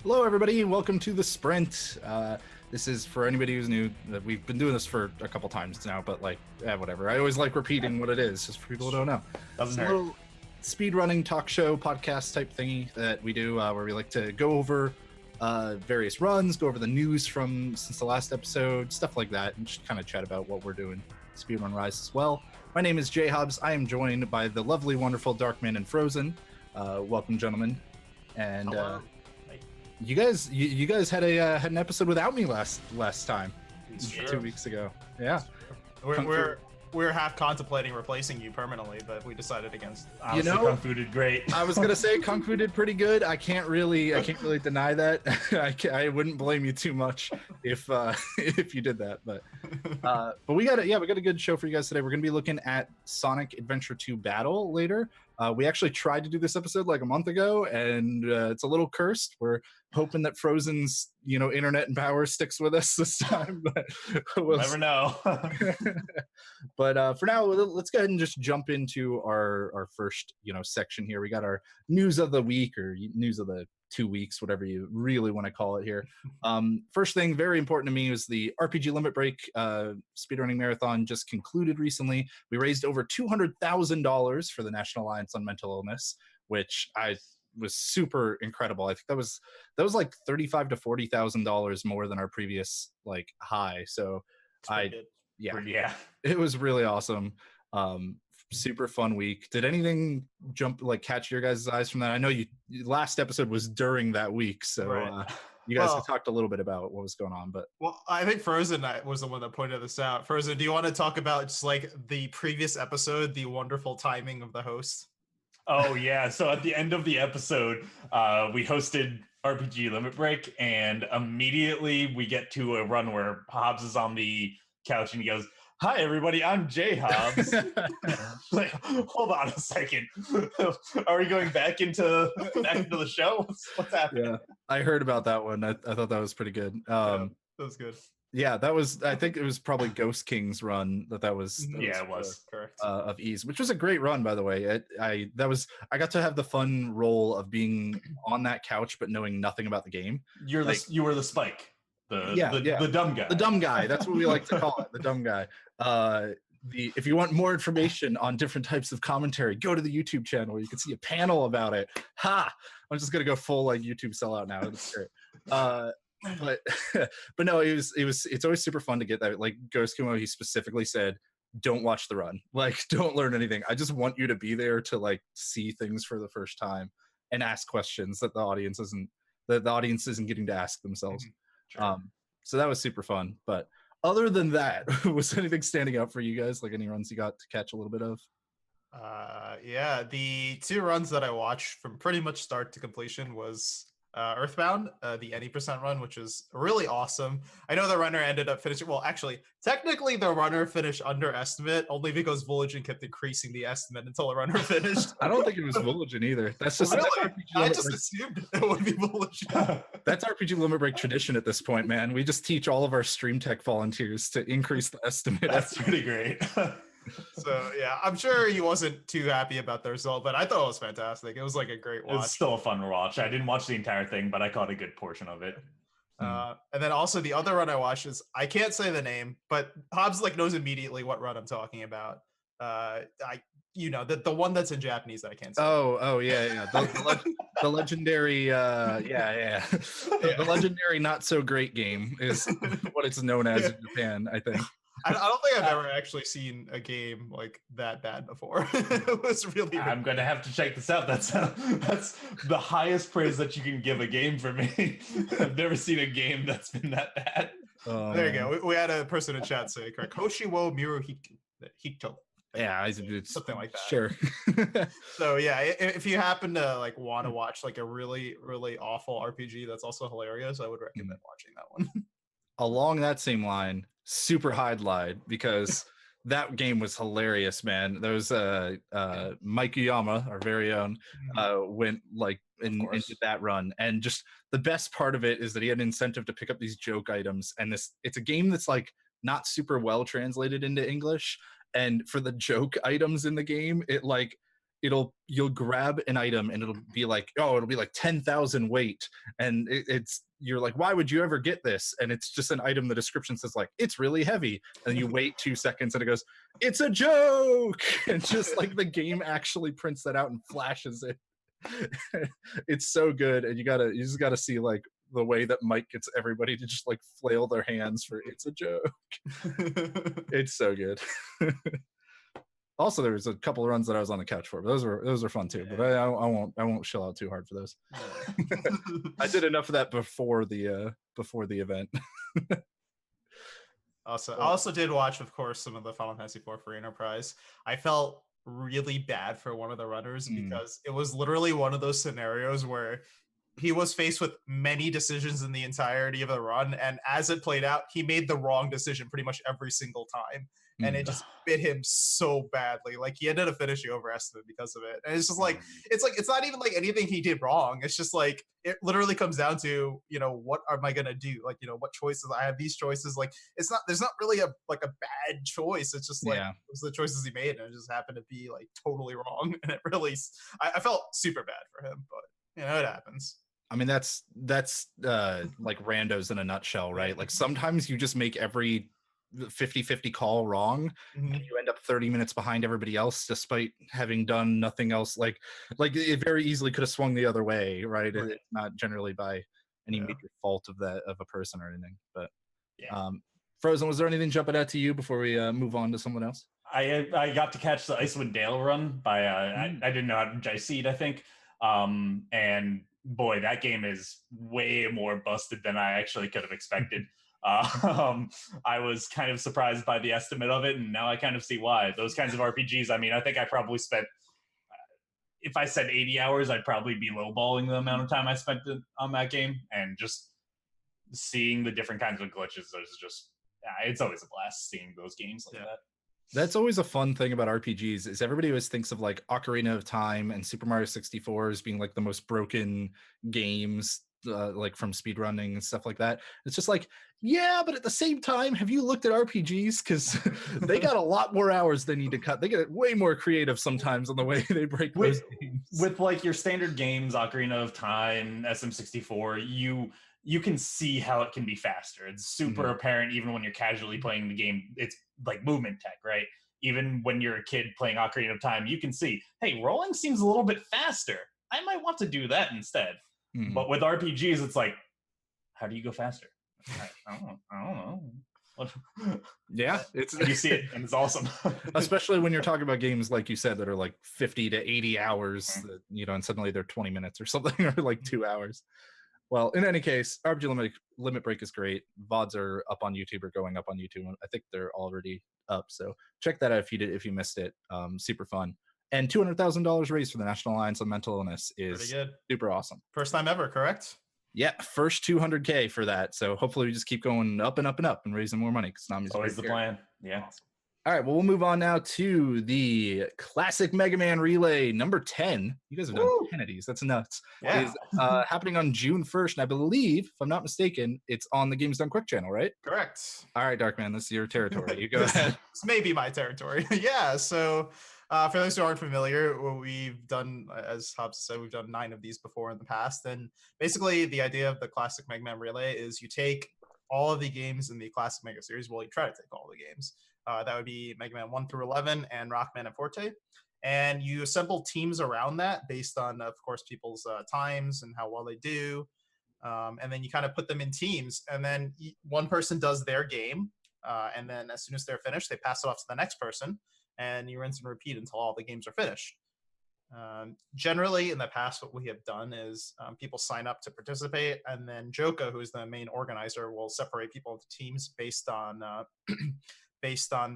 Hello, everybody. Welcome to the Sprint. This is for anybody who's new. We've been doing this for a couple times now, but whatever. I always like repeating what it is, just for people who don't know. Doesn't it's hurt. A little speedrunning talk show podcast type thingy that we do, where we like to go over various runs, go over the news since the last episode, stuff like that, and just kind of chat about what we're doing. Speedrun Rise as well. My name is JHobz. I am joined by the lovely, wonderful Darkman and Frozen. Welcome, gentlemen. And you guys had an episode without me last time, 2 weeks ago. Yeah, we're half contemplating replacing you permanently, but we decided against. Honestly, Kung Fu did great. I was gonna say Kung Fu did pretty good. I can't really deny that. I wouldn't blame you too much if you did that. But we got a good show for you guys today. We're gonna be looking at Sonic Adventure 2 Battle later. We actually tried to do this episode like a month ago, and it's a little cursed. We're hoping that Frozen's internet and power sticks with us this time, but we'll never know. But for now, let's go ahead and just jump into our first section here. We got our news of the week, or news of the 2 weeks, whatever you really want to call it here. First thing, very important to me, is the RPG Limit Break speedrunning marathon just concluded recently. We raised over $200,000 for the National Alliance on Mental Illness, which was super incredible. I think that was like $35,000 to $40,000 more than our previous high. So it was really awesome. Super fun week. Did anything catch your guys' eyes from that? I know last episode was during that week, so right. You guys have talked a little bit about what was going on, but I think Frozen was the one that pointed this out. Frozen, do you want to talk about just the previous episode, the wonderful timing of the host? Oh yeah, so at the end of the episode, we hosted RPG Limit Break, and immediately we get to a run where Hobbs is on the couch and he goes, "Hi everybody, I'm JHobz." Hold on a second. Are we going back into the show? What's happening? Yeah, I heard about that one. I thought that was pretty good. That was good. Yeah, that was. I think it was probably Ghost King's run that was. It was correct. Of Ease, which was a great run, by the way. I got to have the fun role of being on that couch but knowing nothing about the game. You were the Spike. The dumb guy. The dumb guy. That's what we like to call it. The dumb guy. If you want more information on different types of commentary, go to the YouTube channel where you can see a panel about it. I'm just gonna go full YouTube sellout now. It's great. But no, it's always super fun to get that. Ghost Kumo, he specifically said, don't watch the run. Don't learn anything. I just want you to be there to see things for the first time and ask questions that the audience isn't getting to ask themselves. Sure. So that was super fun. But other than that, was anything standing out for you guys? Any runs you got to catch a little bit of? The two runs that I watched from pretty much start to completion was Earthbound, the any percent run, which is really awesome. I know the runner ended up finishing. Well, actually, technically, the runner finished under estimate only because Voligen kept increasing the estimate until the runner finished. I don't think it was Voligen either. That's just really? I just assumed it would be Voligen. That's RPG Limit Break tradition at this point, man. We just teach all of our stream tech volunteers to increase the estimate. That's pretty great. So yeah, I'm sure he wasn't too happy about the result, but I thought it was fantastic. It was a great watch. It's still a fun watch. I didn't watch the entire thing, but I caught a good portion of it. And then also the other run I watched is, I can't say the name, but Hobbs knows immediately what run I'm talking about. The one that's in Japanese that I can't say. Oh yeah. The legendary the legendary not so great game is what it's known as in Japan, I think. I don't think I've ever actually seen a game that bad before. It was really. I'm gonna have to check this out. That's the highest praise that you can give a game for me. I've never seen a game that's been that bad. There you go. We had a person in chat say correct. Hoshiwo Miru Hito. Yeah, it's something like that. Sure. So yeah, if you happen to want to watch a really, really awful RPG that's also hilarious, I would recommend watching that one. Along that same line, Super Highlight, because that game was hilarious, man. There was Mike Uyama, our very own, went into that run, and just the best part of it is that he had an incentive to pick up these joke items, and it's a game that's not super well translated into English, and for the joke items in the game, it you'll grab an item and it'll be like 10,000 weight, and you're like, why would you ever get this? And it's just an item. The description says like, it's really heavy, and you wait 2 seconds and it goes, it's a joke. And just like the game actually prints that out and flashes it. It's so good. And you just gotta see like the way that Mike gets everybody to just like flail their hands for it's a joke. It's so good. Also, there was a couple of runs that I was on the couch for, but those were fun too. But I won't shell out too hard for those. I did enough of that before the event. I also did watch, of course, some of the Final Fantasy IV Free Enterprise. I felt really bad for one of the runners because it was literally one of those scenarios where he was faced with many decisions in the entirety of the run, and as it played out, he made the wrong decision pretty much every single time, and it just bit him so badly. Like, he ended up finishing overestimate because of it, and it's just like it's not even like anything he did wrong. It's just like it literally comes down to, you know, what am I gonna do? Like, you know, what choices I have? These choices, like, there's not really a bad choice. It's just like it was the choices he made, and it just happened to be like totally wrong, and it really I felt super bad for him, but you know, it happens. I mean, that's like randos in a nutshell, right? Like, sometimes you just make every 50-50 call wrong, and you end up 30 minutes behind everybody else despite having done nothing else. Like it very easily could have swung the other way, right? It's not generally by any major fault of a person or anything. But Frozen, was there anything jumping out to you before we move on to someone else? I got to catch the Icewind Dale run by I didn't know how to Jaiseed, I think, and boy, that game is way more busted than I actually could have expected. I was kind of surprised by the estimate of it, and now I kind of see why. Those kinds of RPGs, I mean, I think I probably spent, if I said 80 hours, I'd probably be lowballing the amount of time I spent on that game, and just seeing the different kinds of glitches is just, it's always a blast seeing those games like that. That's always a fun thing about RPGs, is everybody always thinks of like Ocarina of Time and Super Mario 64 as being like the most broken games, like from speedrunning and stuff like that. It's just like, yeah, but at the same time, have you looked at RPGs? Because they got a lot more hours they need to cut. They get way more creative sometimes on the way they break those games. With like your standard games, Ocarina of Time, SM64, you can see how it can be faster. It's super apparent even when you're casually playing the game. It's like movement tech, right? Even when you're a kid playing Ocarina of Time, you can see, hey, rolling seems a little bit faster. I might want to do that instead. But with RPGs, it's like, how do you go faster? I don't know. Yeah, you see it, and it's awesome. Especially when you're talking about games, like you said, that are like 50 to 80 hours, that, you know, and suddenly they're 20 minutes or something, or like 2 hours. Well, in any case, RPG Limit Break is great. VODs are up on YouTube or going up on YouTube. I think they're already up, so check that out if you missed it. Super fun. And $200,000 raised for the National Alliance on Mental Illness is super awesome. First time ever, correct? Yeah, first 200K for that. So hopefully we just keep going up and up and up and raising more money, because Nami's always the plan. Yeah. Awesome. All right, well, we'll move on now to the Classic Mega Man Relay number 10. You guys have done 10 of these. That's nuts. Yeah. It is happening on June 1st, and I believe, if I'm not mistaken, it's on the Games Done Quick channel, right? Correct. All right, Darkman, this is your territory. You go ahead. This may be my territory. Yeah, so for those who aren't familiar, what we've done, as JHobz said, we've done 9 of these before in the past. And basically, the idea of the Classic Mega Man Relay is you take all of the games in the Classic Mega series. Well, you try to take all the games. That would be Mega Man 1 through 11 and Rockman and Forte. And you assemble teams around that based on, of course, people's times and how well they do. And then you kind of put them in teams. And then one person does their game. And then as soon as they're finished, they pass it off to the next person. And you rinse and repeat until all the games are finished. Generally, in the past, what we have done is people sign up to participate. And then Joka, who is the main organizer, will separate people into teams based on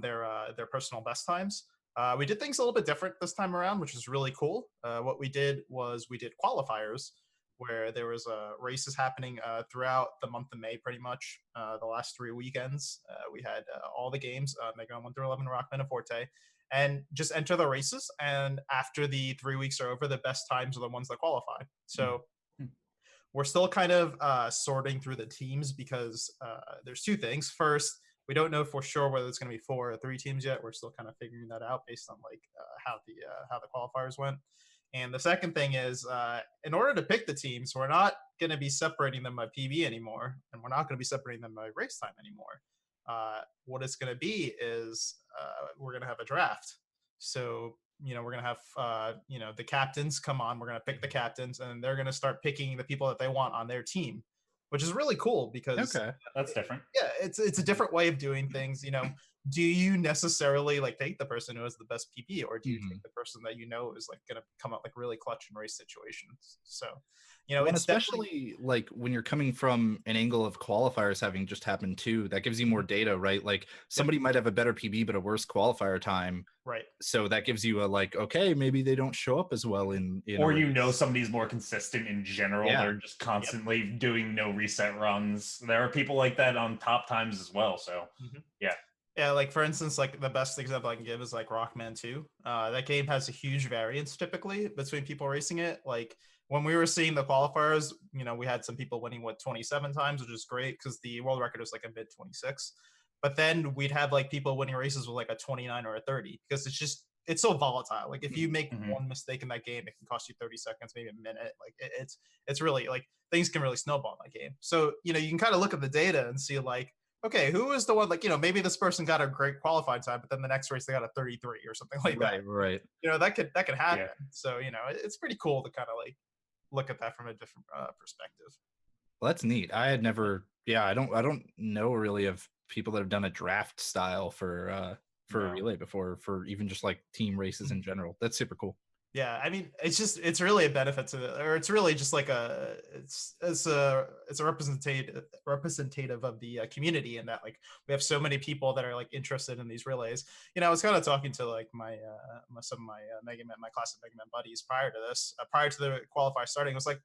their personal best times. We did things a little bit different this time around, which is really cool. What we did was we did qualifiers, where there was races happening throughout the month of May, pretty much. The last 3 weekends, we had all the games, Mega Man 1 through 11, Rockman and Forte, and just enter the races. And after the 3 weeks are over, the best times are the ones that qualify. So we're still kind of sorting through the teams, because there's 2 things. First, We don't know for sure whether it's going to be 4 or 3 teams yet. We're still kind of figuring that out based on like how the qualifiers went. And the second thing is, in order to pick the teams, we're not going to be separating them by PB anymore, and we're not going to be separating them by race time anymore. What it's going to be is we're going to have a draft. So, we're going to have, the captains come on. We're going to pick the captains, and they're going to start picking the people that they want on their team, which is really cool because that's different. Yeah, it's a different way of doing things. Do you necessarily like take the person who has the best PP, or do you take the person that is like going to come up like really clutch in race situations? So, it's especially like when you're coming from an angle of qualifiers having just happened too, that gives you more data, right? Like somebody might have a better PB but a worse qualifier time, right? So that gives you a like, okay, maybe they don't show up as well in or somebody's more consistent in general. They're just constantly doing no reset runs. There are people like that on top times as well. So yeah, like for instance, like the best example I can give is like Rockman 2. That game has a huge variance typically between people racing it. Like when we were seeing the qualifiers, we had some people winning 27 times, which is great because the world record was like a mid 26. But then we'd have like people winning races with like a 29 or a 30 because it's so volatile. Like if you make one mistake in that game, it can cost you 30 seconds, maybe a minute. Like it's really like things can really snowball in that game. So, you can kind of look at the data and see like, okay, who is the one, like, maybe this person got a great qualified time, but then the next race they got a 33 or something like that. Right. That could happen. Yeah. So, it's pretty cool to kind of like look at that from a different perspective. Well, that's neat. I had never, I don't know really of people that have done a draft style for a relay before, for even just like team races in general. That's super cool. Yeah, I mean, it's really a benefit to or it's really just like it's a representative of the community, in that like we have so many people that are like interested in these relays. I was kind of talking to like some of my my classic Mega Man buddies prior to the qualifier starting. I was like,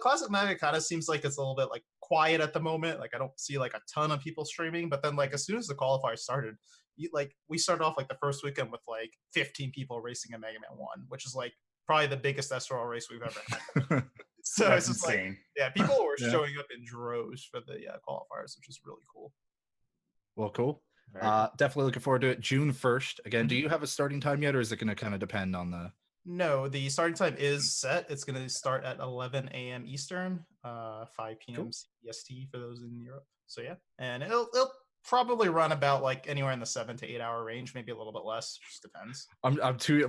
classic Mega kind of seems like it's a little bit like quiet at the moment. Like I don't see like a ton of people streaming, but then like as soon as the qualifier started, we started off like the first weekend with like 15 people racing a Mega Man 1, which is like probably the biggest SRL race we've ever had. So that's it's just insane. Like, people were showing up in droves for the qualifiers, which is really cool. Well, cool. Definitely looking forward to it. June 1st. Again, do you have a starting time yet, or is it going to kind of depend on the... No, the starting time is set. It's going to start at 11 a.m. Eastern, 5 p.m. CST for those in Europe. So yeah, and it'll probably run about like anywhere in the 7 to 8 hour range, maybe a little bit less, just depends.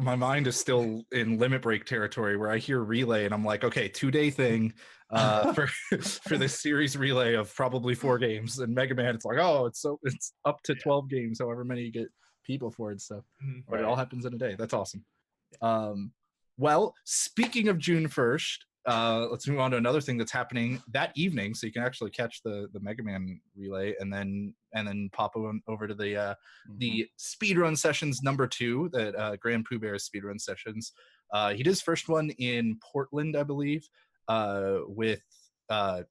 My mind is still in limit break territory where I hear relay and I'm like, okay, 2-day thing for this series relay of probably 4 games, and Mega Man it's like, oh, it's up to 12 games, however many you get people for and stuff. But it all happens in a day. That's awesome. Well, speaking of June 1st, let's move on to another thing that's happening that evening, so you can actually catch the Mega Man relay and then pop over to the speedrun sessions number 2, that Grand Pooh Bear's speedrun sessions. He did his first one in Portland, I believe, with a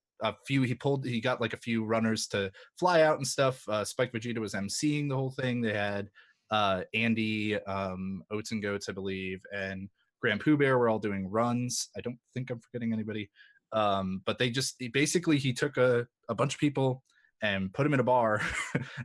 few. He got like a few runners to fly out and stuff. Spike Vegeta was emceeing the whole thing. They had Andy, Oats and Goats, I believe, and Grand Pooh Bear were all doing runs. I don't think I'm forgetting anybody. But he took a bunch of people and put them in a bar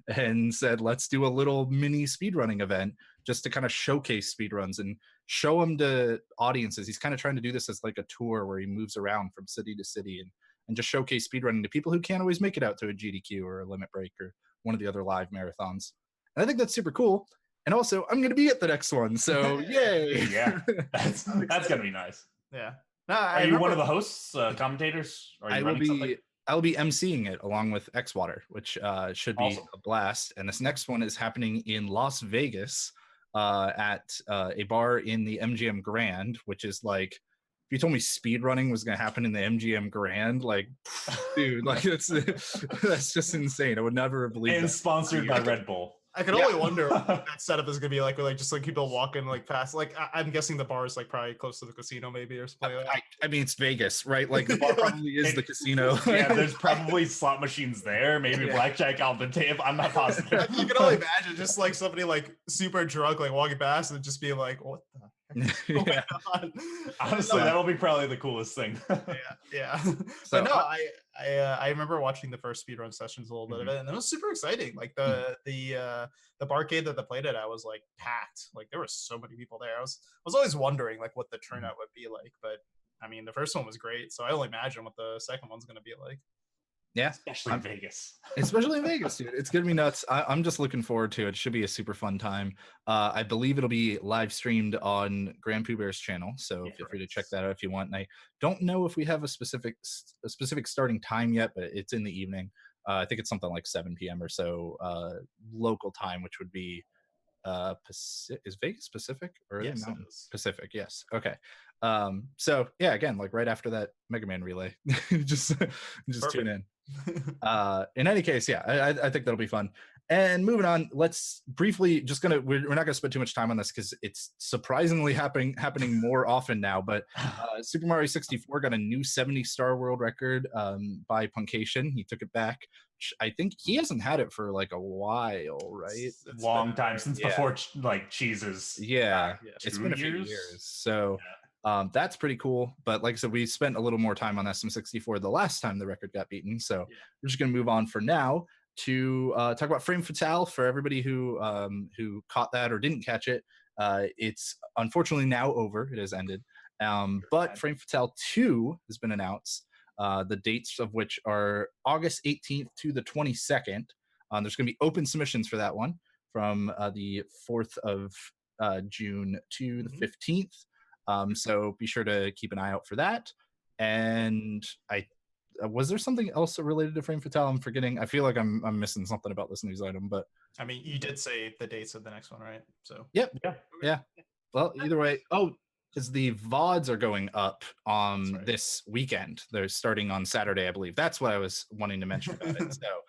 and said, let's do a little mini speedrunning event just to kind of showcase speedruns and show them to audiences. He's kind of trying to do this as like a tour where he moves around from city to city and just showcase speedrunning to people who can't always make it out to a GDQ or a Limit Break or one of the other live marathons. And I think that's super cool. And also, I'm going to be at the next one, so yay! Yeah, that's going to be nice. Yeah. Are you one of the hosts, commentators? I will be emceeing it along with Xwater, which should be a blast. And this next one is happening in Las Vegas at a bar in the MGM Grand, which is like, if you told me speedrunning was going to happen in the MGM Grand, like, dude, like that's just insane. I would never have believed. And sponsored by Red Bull. I could only wonder what that setup is gonna be like, with just like people walking like past. Like I'm guessing the bar is like probably close to the casino, maybe, or something like that. I mean, it's Vegas, right? Like the bar probably is the casino. Yeah, there's probably slot machines there, maybe blackjack on the tip. I'm not positive. You can only imagine just like somebody like super drunk like walking past and just being like, "What the Yeah. Honestly, that'll be probably the coolest thing. Yeah. So But no, I remember watching the first speedrun sessions, a little bit of it, and it was super exciting. Like the barcade that they played it at was like packed. Like there were so many people there. I was always wondering like what the turnout would be like. But I mean, the first one was great, so I only imagine what the second one's going to be like. Yeah, especially in Vegas. Especially in Vegas, dude. It's gonna be nuts. I'm just looking forward to it. It should be a super fun time. I believe it'll be live streamed on Grand Pooh Bear's channel, so feel free to check that out if you want. And I don't know if we have a specific starting time yet, but it's in the evening. I think it's something like 7 p.m. or so local time, which would be is Vegas Pacific or yes, Mountain Pacific? Yes. Okay. So yeah, again, like right after that Mega Man relay, just tune in. In any case, yeah, I think that'll be fun. And moving on, let's briefly we're not gonna spend too much time on this because it's surprisingly happening more often now. But Super Mario 64 got a new 70-star world record by Puncation. He took it back. I think he hasn't had it for like a while, right? It's long time since before like cheeses. Yeah, it's been a few years. So. Yeah. That's pretty cool. But like I said, we spent a little more time on SM64 the last time the record got beaten. So we're just going to move on for now to talk about Frame Fatale for everybody who caught that or didn't catch it. It's unfortunately now over. It has ended. But Frame Fatale 2 has been announced. The dates of which are August 18th to the 22nd. There's going to be open submissions for that one from the 4th of June to the 15th. So be sure to keep an eye out for that. And was there something else related to Frame Fatale I'm forgetting? I feel like I'm missing something about this news item, but I mean, you did say the dates of the next one, right? So yeah. Well, either way, because the VODs are going up this weekend. They're starting on Saturday, I believe. That's what I was wanting to mention about it. So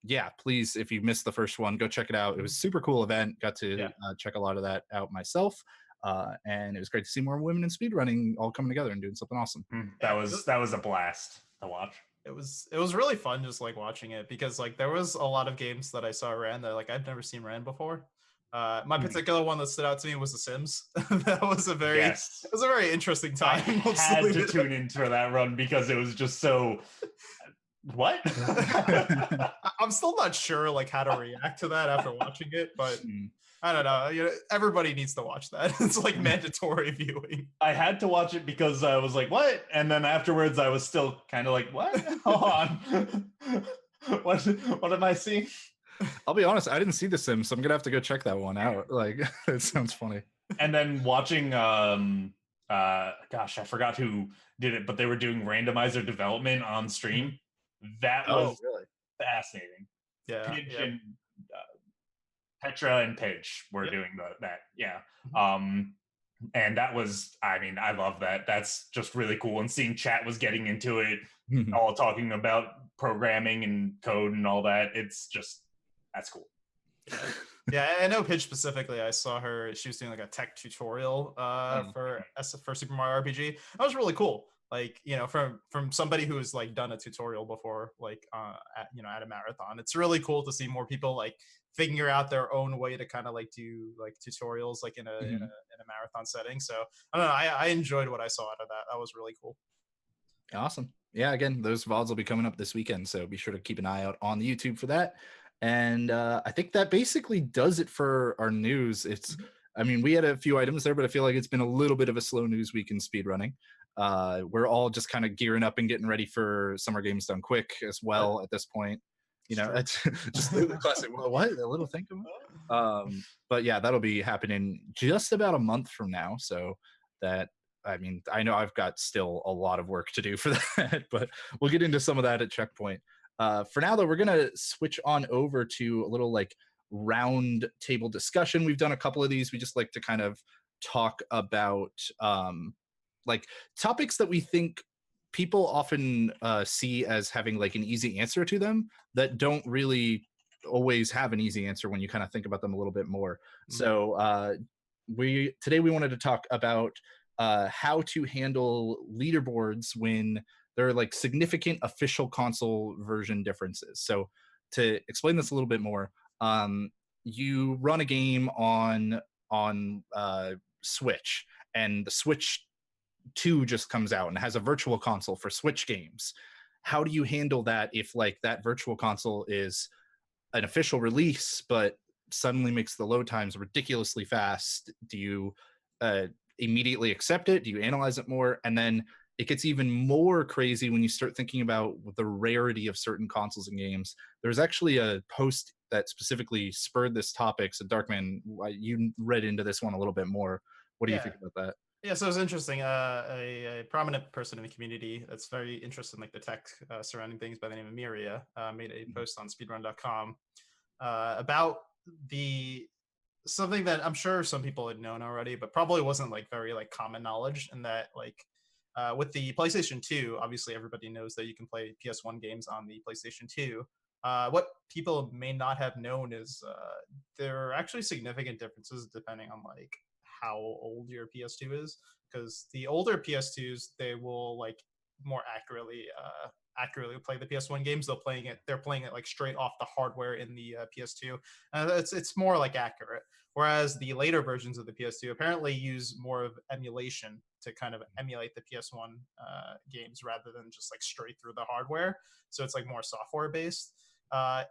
yeah, please, if you missed the first one, go check it out. It was a super cool event. Got to check a lot of that out myself. And it was great to see more women in speedrunning all coming together and doing something awesome. That was a blast to watch. It was really fun just like watching it because like there was a lot of games that I saw ran that like I've never seen ran before. My particular one that stood out to me was The Sims. That was a very interesting time. I had to tune in for that run because it was just so what? I'm still not sure like how to react to that after watching it, but I don't know. Everybody needs to watch that. It's like mandatory viewing. I had to watch it because I was like, what? And then afterwards I was still kind of like, what? Hold on. What am I seeing? I'll be honest, I didn't see The Sims, so I'm gonna have to go check that one out. Like, it sounds funny. And then watching gosh, I forgot who did it, but they were doing randomizer development on stream. That was really fascinating. Yeah. Pidge and Petra and Pidge were doing that. Yeah. And that was, I mean, I love that. That's just really cool. And seeing chat was getting into it, all talking about programming and code and all that. It's just, that's cool. Yeah, I know Pidge specifically. I saw her, she was doing like a tech tutorial for Super Mario RPG. That was really cool. Like, from somebody who has like done a tutorial before, like at a marathon. It's really cool to see more people like figure out their own way to kind of like do like tutorials like in a marathon setting. So I don't know, I enjoyed what I saw out of that. That was really cool. Awesome. Yeah, again, those VODs will be coming up this weekend, so be sure to keep an eye out on the YouTube for that. And I think that basically does it for our news. I mean, we had a few items there, but I feel like it's been a little bit of a slow news week in speedrunning. We're all just kind of gearing up and getting ready for Summer Games Done Quick as well at this point. It's just the classic, what? A little think of it? But yeah, that'll be happening just about a month from now. So that, I mean, I know I've got still a lot of work to do for that, but we'll get into some of that at Checkpoint. For now, though, we're going to switch on over to a little like round table discussion. We've done a couple of these. We just like to kind of talk about like topics that we think people often see as having like an easy answer to them that don't really always have an easy answer when you kind of think about them a little bit more. So today we wanted to talk about how to handle leaderboards when there are like significant official console version differences. So to explain this a little bit more, you run a game on Switch, and the Switch 2 just comes out and has a virtual console for Switch games. How do you handle that if like that virtual console is an official release but suddenly makes the load times ridiculously fast? Do you immediately accept it? Do you analyze it more? And then it gets even more crazy when you start thinking about the rarity of certain consoles and games. There's actually a post that specifically spurred this topic. So Darkman, you read into this one a little bit more. What do you think about that? Yeah, so it's interesting. A prominent person in the community that's very interested in like the tech surrounding things by the name of Miria made a post on speedrun.com about something that I'm sure some people had known already, but probably wasn't like very like common knowledge. And that like with the PlayStation 2, obviously everybody knows that you can play PS1 games on the PlayStation 2. What people may not have known is there are actually significant differences depending on like how old your PS2 is, because the older PS2s, they will like more accurately play the PS1 games. They're playing it like straight off the hardware in the PS2. It's more like accurate. Whereas the later versions of the PS2 apparently use more of emulation to kind of emulate the PS1 games rather than just like straight through the hardware. So it's like more software based.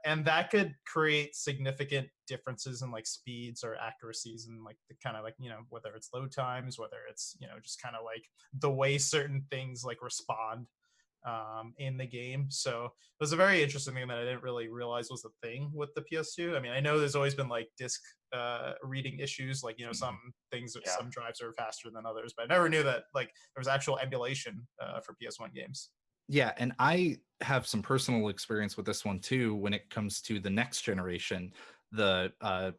And that could create significant differences in like speeds or accuracies and like the kind of like, you know, whether it's load times, whether it's, you know, just kind of like the way certain things like respond in the game. So it was a very interesting thing that I didn't really realize was a thing with the PS2. I mean, I know there's always been like disk reading issues, like, you know, some things, some drives are faster than others, but I never knew that like there was actual emulation for PS1 games. Yeah, and I have some personal experience with this one too when it comes to the next generation. The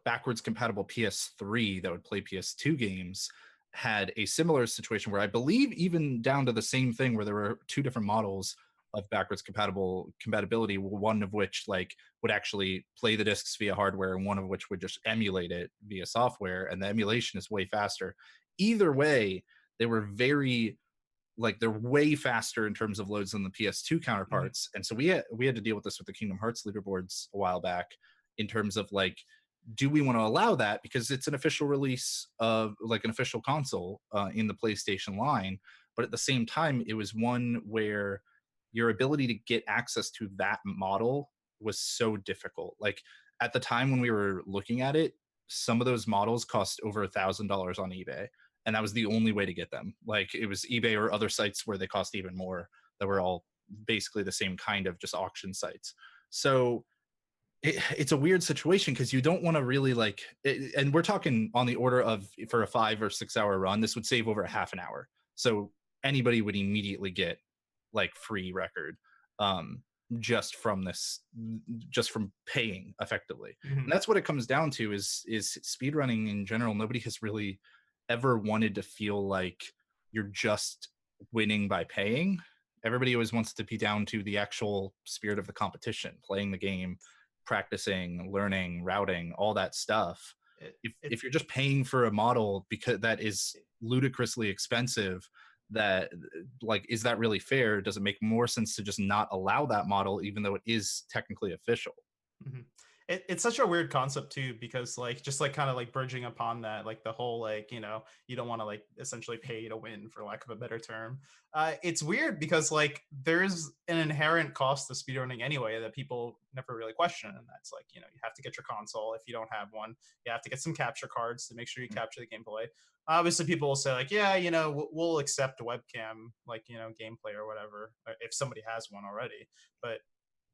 backwards compatible PS3 that would play PS2 games had a similar situation where I believe even down to the same thing where there were two different models of backwards compatibility, one of which like would actually play the discs via hardware and one of which would just emulate it via software, and the emulation is way faster. Either way, they were they're way faster in terms of loads than the PS2 counterparts. And so we had to deal with this with the Kingdom Hearts leaderboards a while back in terms of like, do we want to allow that because it's an official release of like an official console in the PlayStation line, but at the same time it was one where your ability to get access to that model was so difficult. Like at the time when we were looking at it, some of those models cost over $1,000 on eBay. And that was the only way to get them. Like it was eBay or other sites where they cost even more that were all basically the same kind of just auction sites. So it's a weird situation because you don't want to really like, and we're talking on the order of, for a 5 or 6 hour run, this would save over a half an hour. So anybody would immediately get like free record just from paying effectively. And that's what it comes down to is speedrunning in general. Nobody has really ever wanted to feel like you're just winning by paying. Everybody always wants to be down to the actual spirit of the competition, playing the game, practicing, learning, routing, all that stuff. If you're just paying for a model because that is ludicrously expensive, that like, is that really fair? Does it make more sense to just not allow that model even though it is technically official? It's such a weird concept too, because like just like kind of like bridging upon that, like the whole like, you know, you don't want to like essentially pay to win, for lack of a better term. It's weird because like there's an inherent cost to speedrunning anyway that people never really question, and that's like, you know, you have to get your console. If you don't have one, you have to get some capture cards to make sure you capture the gameplay. Obviously people will say like, yeah, you know, we'll accept webcam, like, you know, gameplay or whatever if somebody has one already. But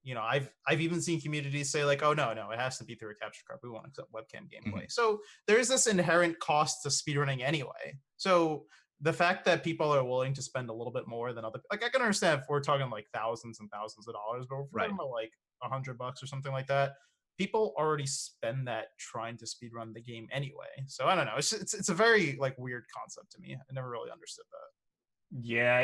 you know, I've even seen communities say like, oh no, it has to be through a capture card. We won't accept webcam gameplay. So there's this inherent cost to speedrunning anyway. So the fact that people are willing to spend a little bit more than other, like I can understand if we're talking like thousands and thousands of dollars, but if we're talking about like $100 or something like that, people already spend that trying to speedrun the game anyway. So I don't know. It's a very like weird concept to me. I never really understood that. Yeah,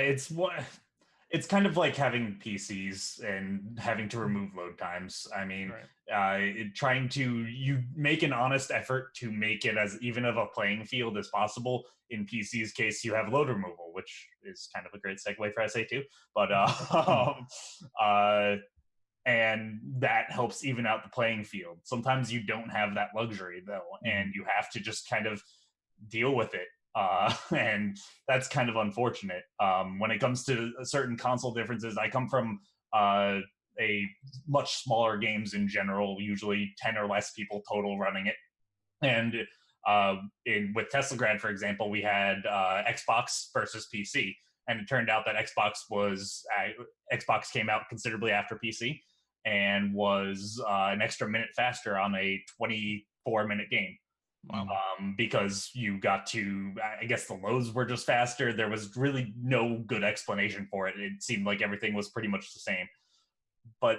it's kind of like having PCs and having to remove load times. I mean, you make an honest effort to make it as even of a playing field as possible. In PC's case, you have load removal, which is kind of a great segue for SA2. But and that helps even out the playing field. Sometimes you don't have that luxury though, and you have to just kind of deal with it. and that's kind of unfortunate. When it comes to certain console differences, I come from a much smaller games in general, usually 10 or less people total running it. And with Teslagrad, for example, we had Xbox versus PC, and it turned out that Xbox came out considerably after PC and was an extra minute faster on a 24-minute game. Wow. Because you got to, I guess the loads were just faster. There was really no good explanation for it. It seemed like everything was pretty much the same. But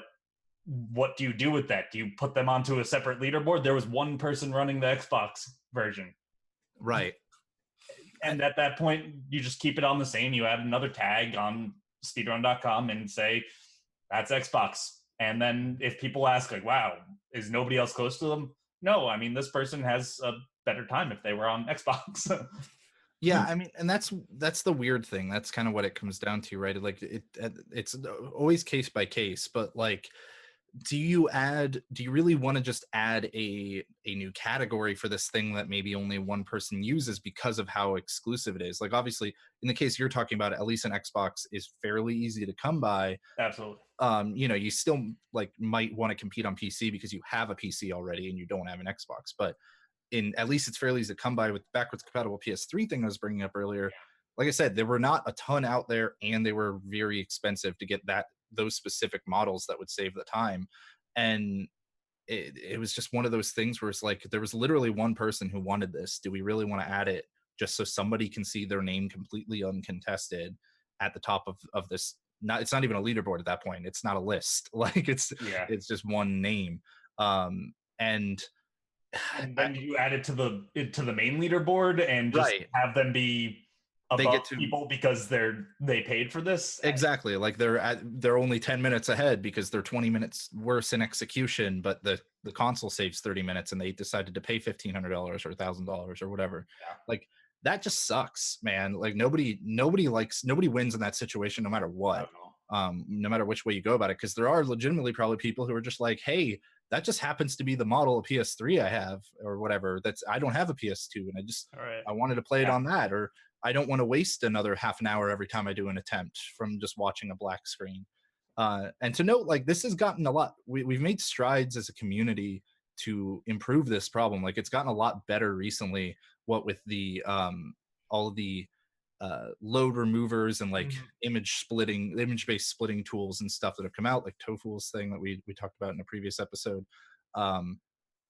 what do you do with that? Do you put them onto a separate leaderboard? There was one person running the Xbox version. Right. And at that point, you just keep it on the same. You add another tag on speedrun.com and say, that's Xbox. And then if people ask, like, wow, is nobody else close to them? No, I mean, this person has a better time if they were on Xbox. Yeah, I mean, and that's the weird thing. That's kind of what it comes down to, right? Like it's always case by case, but like, do you really want to just add a new category for this thing that maybe only one person uses because of how exclusive it is? Like, obviously, in the case you're talking about, at least an Xbox is fairly easy to come by. Absolutely. You know, you still like might want to compete on PC because you have a PC already and you don't have an Xbox, but at least it's fairly easy to come by with backwards compatible PS3 thing I was bringing up earlier. Like I said, there were not a ton out there, and they were very expensive to get those specific models that would save the time. And it was just one of those things where it's like, there was literally one person who wanted this. Do we really want to add it just so somebody can see their name completely uncontested at the top of this? It's not even a leaderboard at that point. It's not a list. Like it's just one name. And then you add it to the main leaderboard and just have them be above people because they paid for this. Exactly. Like they're only 10 minutes ahead because they're 20 minutes worse in execution, but the console saves 30 minutes and they decided to pay $1,500 or $1,000 or whatever. Like that just sucks, man. Like nobody wins in that situation, no matter what. No matter which way you go about it, because there are legitimately probably people who are just like, hey, that just happens to be the model of PS3 I have or whatever. I don't have a PS2 and I wanted to play it on that, or I don't want to waste another half an hour every time I do an attempt from just watching a black screen. And to note, like, this has gotten a lot. We've made strides as a community to improve this problem. Like, it's gotten a lot better recently. What with the all of the load removers and like image-based splitting tools and stuff that have come out, like Tofu's thing that we talked about in a previous episode.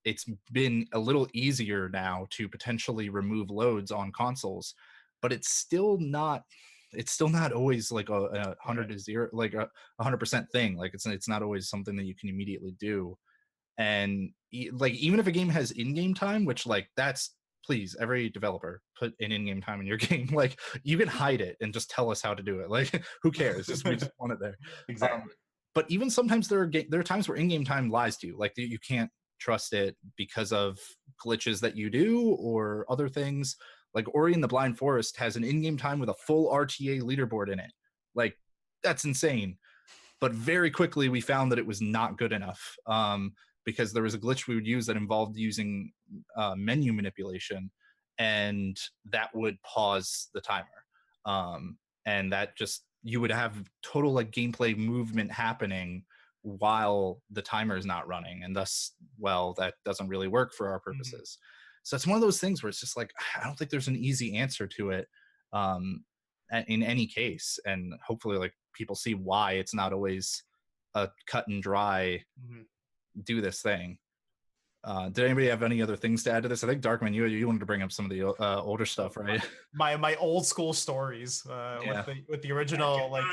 It's been a little easier now to potentially remove loads on consoles, but it's still not always like a 100 to 0, like a 100% thing. Like it's not always something that you can immediately do. And like, even if a game has in-game time, which like that's, please, every developer, put an in-game time in your game. Like, you can hide it and just tell us how to do it. Like, who cares? We just want it there. Exactly. But even sometimes there are times where in-game time lies to you. Like, you can't trust it because of glitches that you do or other things. Like, Ori and the Blind Forest has an in-game time with a full RTA leaderboard in it. Like, that's insane. But very quickly we found that it was not good enough. Because there was a glitch we would use that involved using menu manipulation, and that would pause the timer. And that just, you would have total like gameplay movement happening while the timer is not running, and thus, well, that doesn't really work for our purposes. So it's one of those things where it's just like, I don't think there's an easy answer to it in any case, and hopefully like people see why it's not always a cut and dry do this thing. Did anybody have any other things to add to this? I think Darkman, you wanted to bring up some of the older stuff, right? My old school stories with the original, like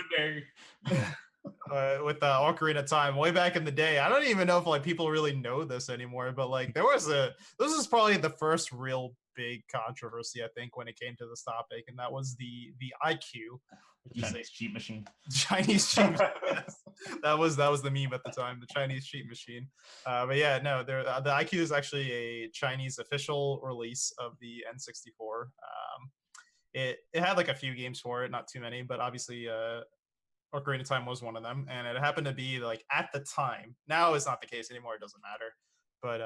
with the Ocarina of Time way back in the day. I don't even know if like people really know this anymore, but like this is probably the first real big controversy, I think, when it came to this topic, and that was the IQ, which is a cheat machine. Chinese cheat machine. Yes. That was the meme at the time, the Chinese cheat machine. But yeah, no, the IQ is actually a Chinese official release of the N64. It had like a few games for it, not too many, but obviously Ocarina of Time was one of them, and it happened to be like at the time. Now it's not the case anymore; it doesn't matter. But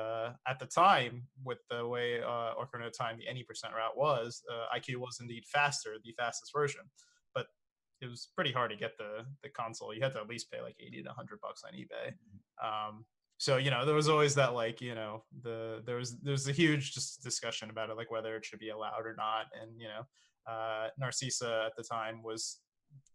at the time, with the way Ocarina of Time, the any percent route was, IQ was indeed faster, the fastest version. But it was pretty hard to get the console. You had to at least pay like $80 to $100 on eBay. So, you know, there was always that, like, you know, there's a huge just discussion about it, like whether it should be allowed or not. And, you know, Narcissa at the time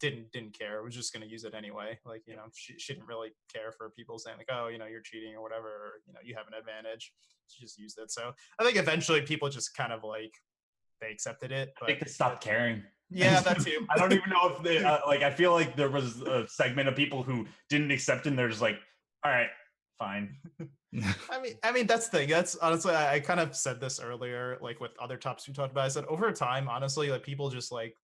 didn't care, was just going to use it anyway. Like, you know, she didn't really care for people saying like, oh, you know, you're cheating or whatever, or, you know, you have an advantage. She just used it. So I think eventually people just kind of like, they accepted it. But I think they stopped caring. Yeah, that too. I don't even know if they like, I feel like there was a segment of people who didn't accept it, and they're just like, all right, fine. I mean that's the thing. That's honestly, I kind of said this earlier, like with other topics we talked about. I said over time, honestly, like people just like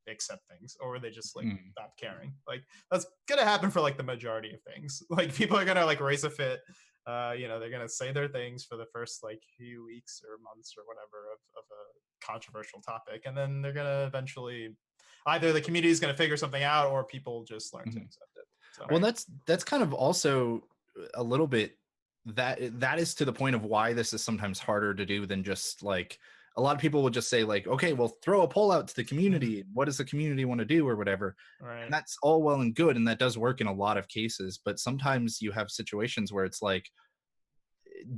accept things, or they just like stop caring. Like that's gonna happen for like the majority of things. Like people are gonna like raise a fit. You know, they're gonna say their things for the first like few weeks or months or whatever of a controversial topic, and then they're gonna eventually either the community is gonna figure something out, or people just learn to accept it. So, well, that's kind of also a little bit that is to the point of why this is sometimes harder to do than just like a lot of people would just say like, okay, well, throw a poll out to the community. What does the community want to do or whatever? Right. And that's all well and good. And that does work in a lot of cases. But sometimes you have situations where it's like,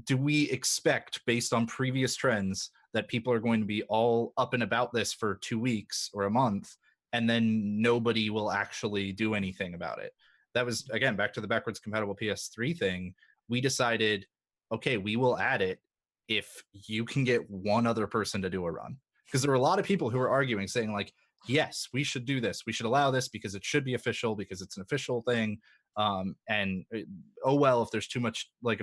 do we expect, based on previous trends, that people are going to be all up and about this for 2 weeks or a month, and then nobody will actually do anything about it? That was, again, back to the backwards compatible PS3 thing. We decided, okay, we will add it if you can get one other person to do a run. Because there were a lot of people who were arguing, saying like, yes, we should do this. We should allow this because it should be official, because it's an official thing. And oh, well, if there's too much, like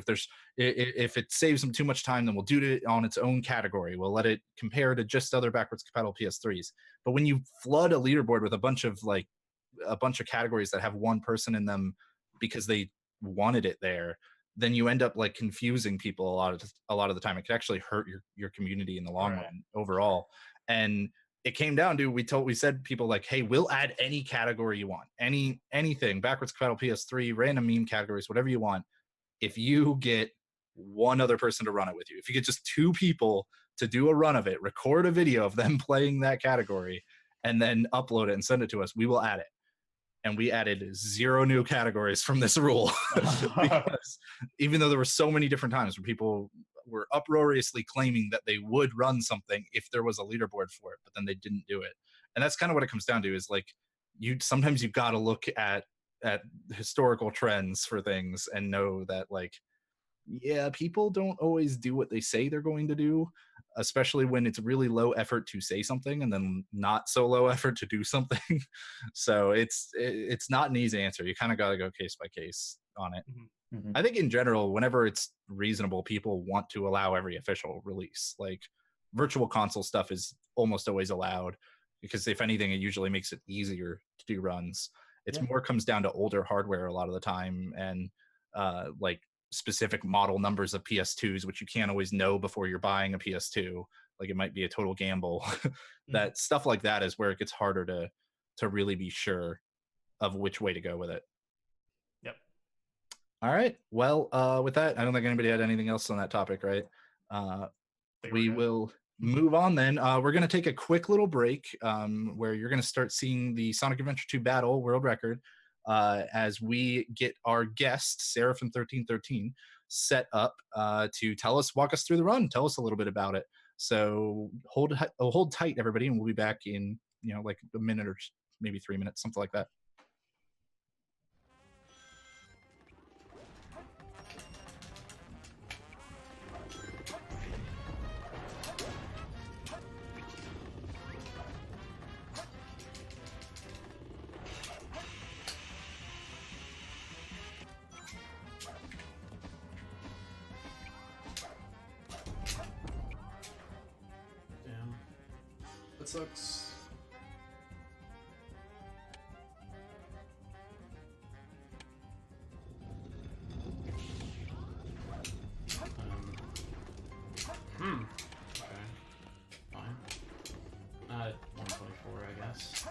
if it saves them too much time, then we'll do it on its own category. We'll let it compare to just other backwards compatible PS3s. But when you flood a leaderboard with a bunch of categories that have one person in them because they wanted it there, then you end up like confusing people a lot of the time. It could actually hurt your community in the long run overall. And it came down to, we said people like, hey, we'll add any category you want, anything, backwards compatible PS3, random meme categories, whatever you want, if you get one other person to run it with you. If you get just 2 people to do a run of it, record a video of them playing that category, and then upload it and send it to us, we will add it. And we added 0 new categories from this rule. Because even though there were so many different times where people were uproariously claiming that they would run something if there was a leaderboard for it, but then they didn't do it. And that's kind of what it comes down to, is like, sometimes you've got to look at historical trends for things and know that, like, yeah, people don't always do what they say they're going to do, especially when it's really low effort to say something and then not so low effort to do something. So it's not an easy answer. You kind of got to go case by case on it. Mm-hmm. I think in general, whenever it's reasonable, people want to allow every official release. Like virtual console stuff is almost always allowed, because if anything, it usually makes it easier to do runs. It's more comes down to older hardware a lot of the time, and like specific model numbers of PS2s, which you can't always know before you're buying a PS2. Like it might be a total gamble. That stuff like that is where it gets harder to really be sure of which way to go with it. Yep. All right. Well, with that, I don't think anybody had anything else on that topic, right? We will move on then. We're going to take a quick little break where you're going to start seeing the Sonic Adventure 2 Battle World Record as we get our guest, Seraphim 1313, set up to walk us through the run, tell us a little bit about it. So hold tight, everybody, and we'll be back in, like a minute or maybe 3 minutes, something like that. That sucks. Okay. Fine. 124, I guess.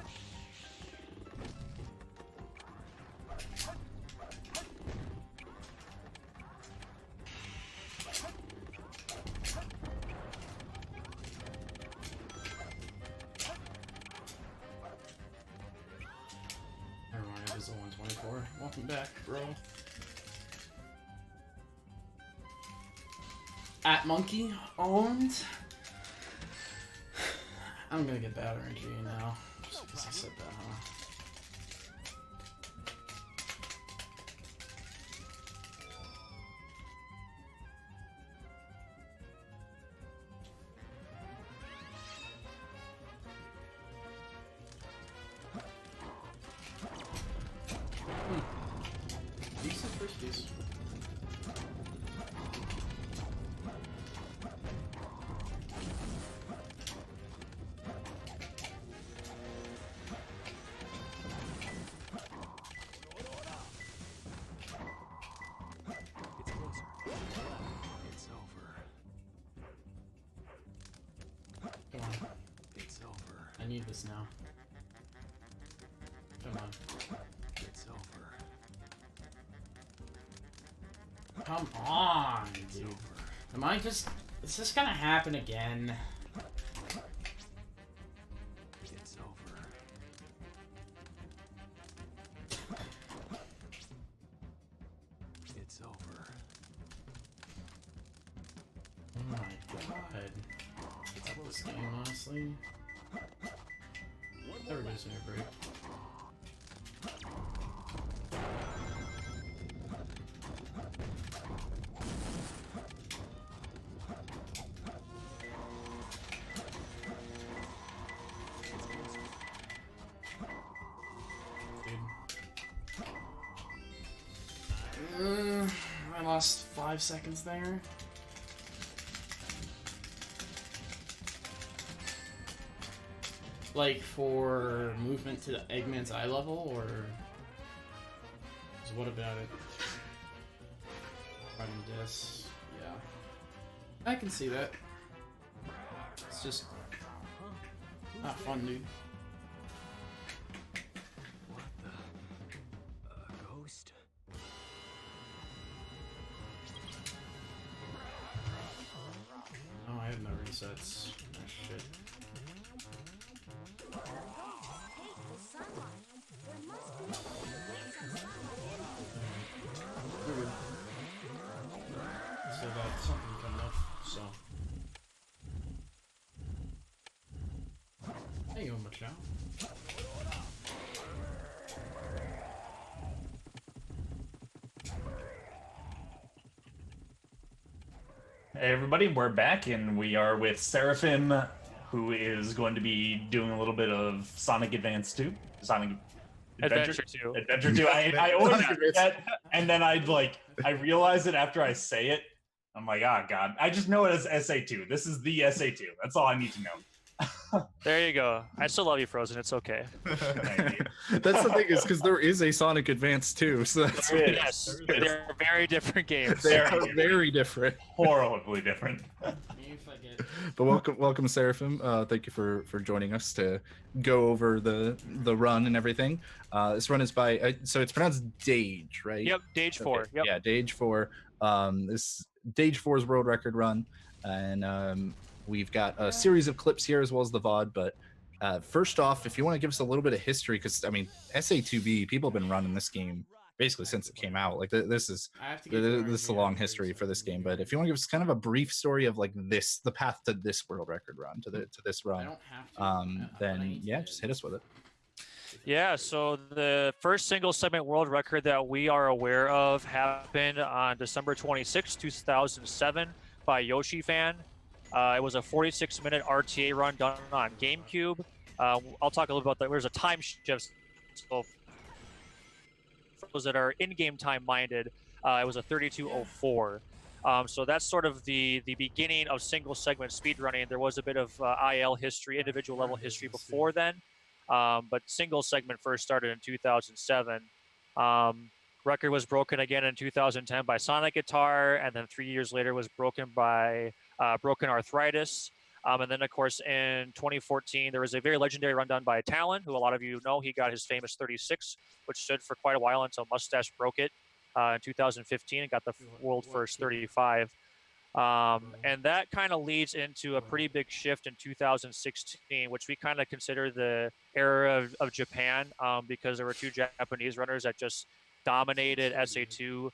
for. Welcome back, bro. At Monkey owned. I'm gonna get bad RNG now. Just because I said that, huh? Decent first piece. It's over. Come on. It's over. I need this now. Come on. It's over. Come on, It's dude. over. Am I just... Is this gonna happen again? It's over. It's over. Oh my god. I love this game, honestly. Everybody's gonna break. I lost 5 seconds there. Like for movement to the Eggman's eye level, or what about it? Running this, yeah. I can see that. It's just not fun, dude. What the? A ghost? Oh, I have no resets. Oh, shit. We're good. Still got something coming up, so. Hey, you much out. Hey everybody, we're back and we are with Seraphim, who is going to be doing a little bit of Sonic Advance 2. Sonic Adventure 2. Adventure 2. I always forget, and then I realize it after I say it. I'm like, oh god. I just know it as SA2. This is the SA2. That's all I need to know. There you go. I still love you, Frozen. It's okay. Thank you. That's the thing, is because there is a Sonic Advance too, so that's There is. Yes, There is. they're very different games. they Very are different. very different. Horribly different. Me if I get. But welcome, Seraphim. Thank you for joining us to go over the run and everything. This run is by so it's pronounced Dage, right? Yep, Dage 4. Okay. Yep. Yeah, Dage 4. This Dage 4's world record run, and we've got a series of clips here as well as the VOD. But first off, if you want to give us a little bit of history, because I mean, SA2B, people have been running this game basically since it came out. Like this is a long history for this game. But if you want to give us kind of a brief story of like the path to this world record run, to this I run, don't have to. then yeah, just hit us with it. Yeah, so the first single segment world record that we are aware of happened on December 26, 2007 by Yoshi Fan. It was a 46-minute RTA run done on GameCube. I'll talk a little about that. There's a time shift. So for those that are in-game time minded, it was a 32:04. So that's sort of the beginning of single segment speedrunning. There was a bit of IL history, individual level history before then. But single segment first started in 2007. Record was broken again in 2010 by Sonic Guitar, and then 3 years later was broken by Broken Arthritis. And then, of course, in 2014, there was a very legendary run done by Talon, who a lot of you know. He got his famous 36, which stood for quite a while until Mustache broke it in 2015 and got the world first 35. And that kind of leads into a pretty big shift in 2016, which we kind of consider the era of Japan, because there were two Japanese runners that just dominated SA2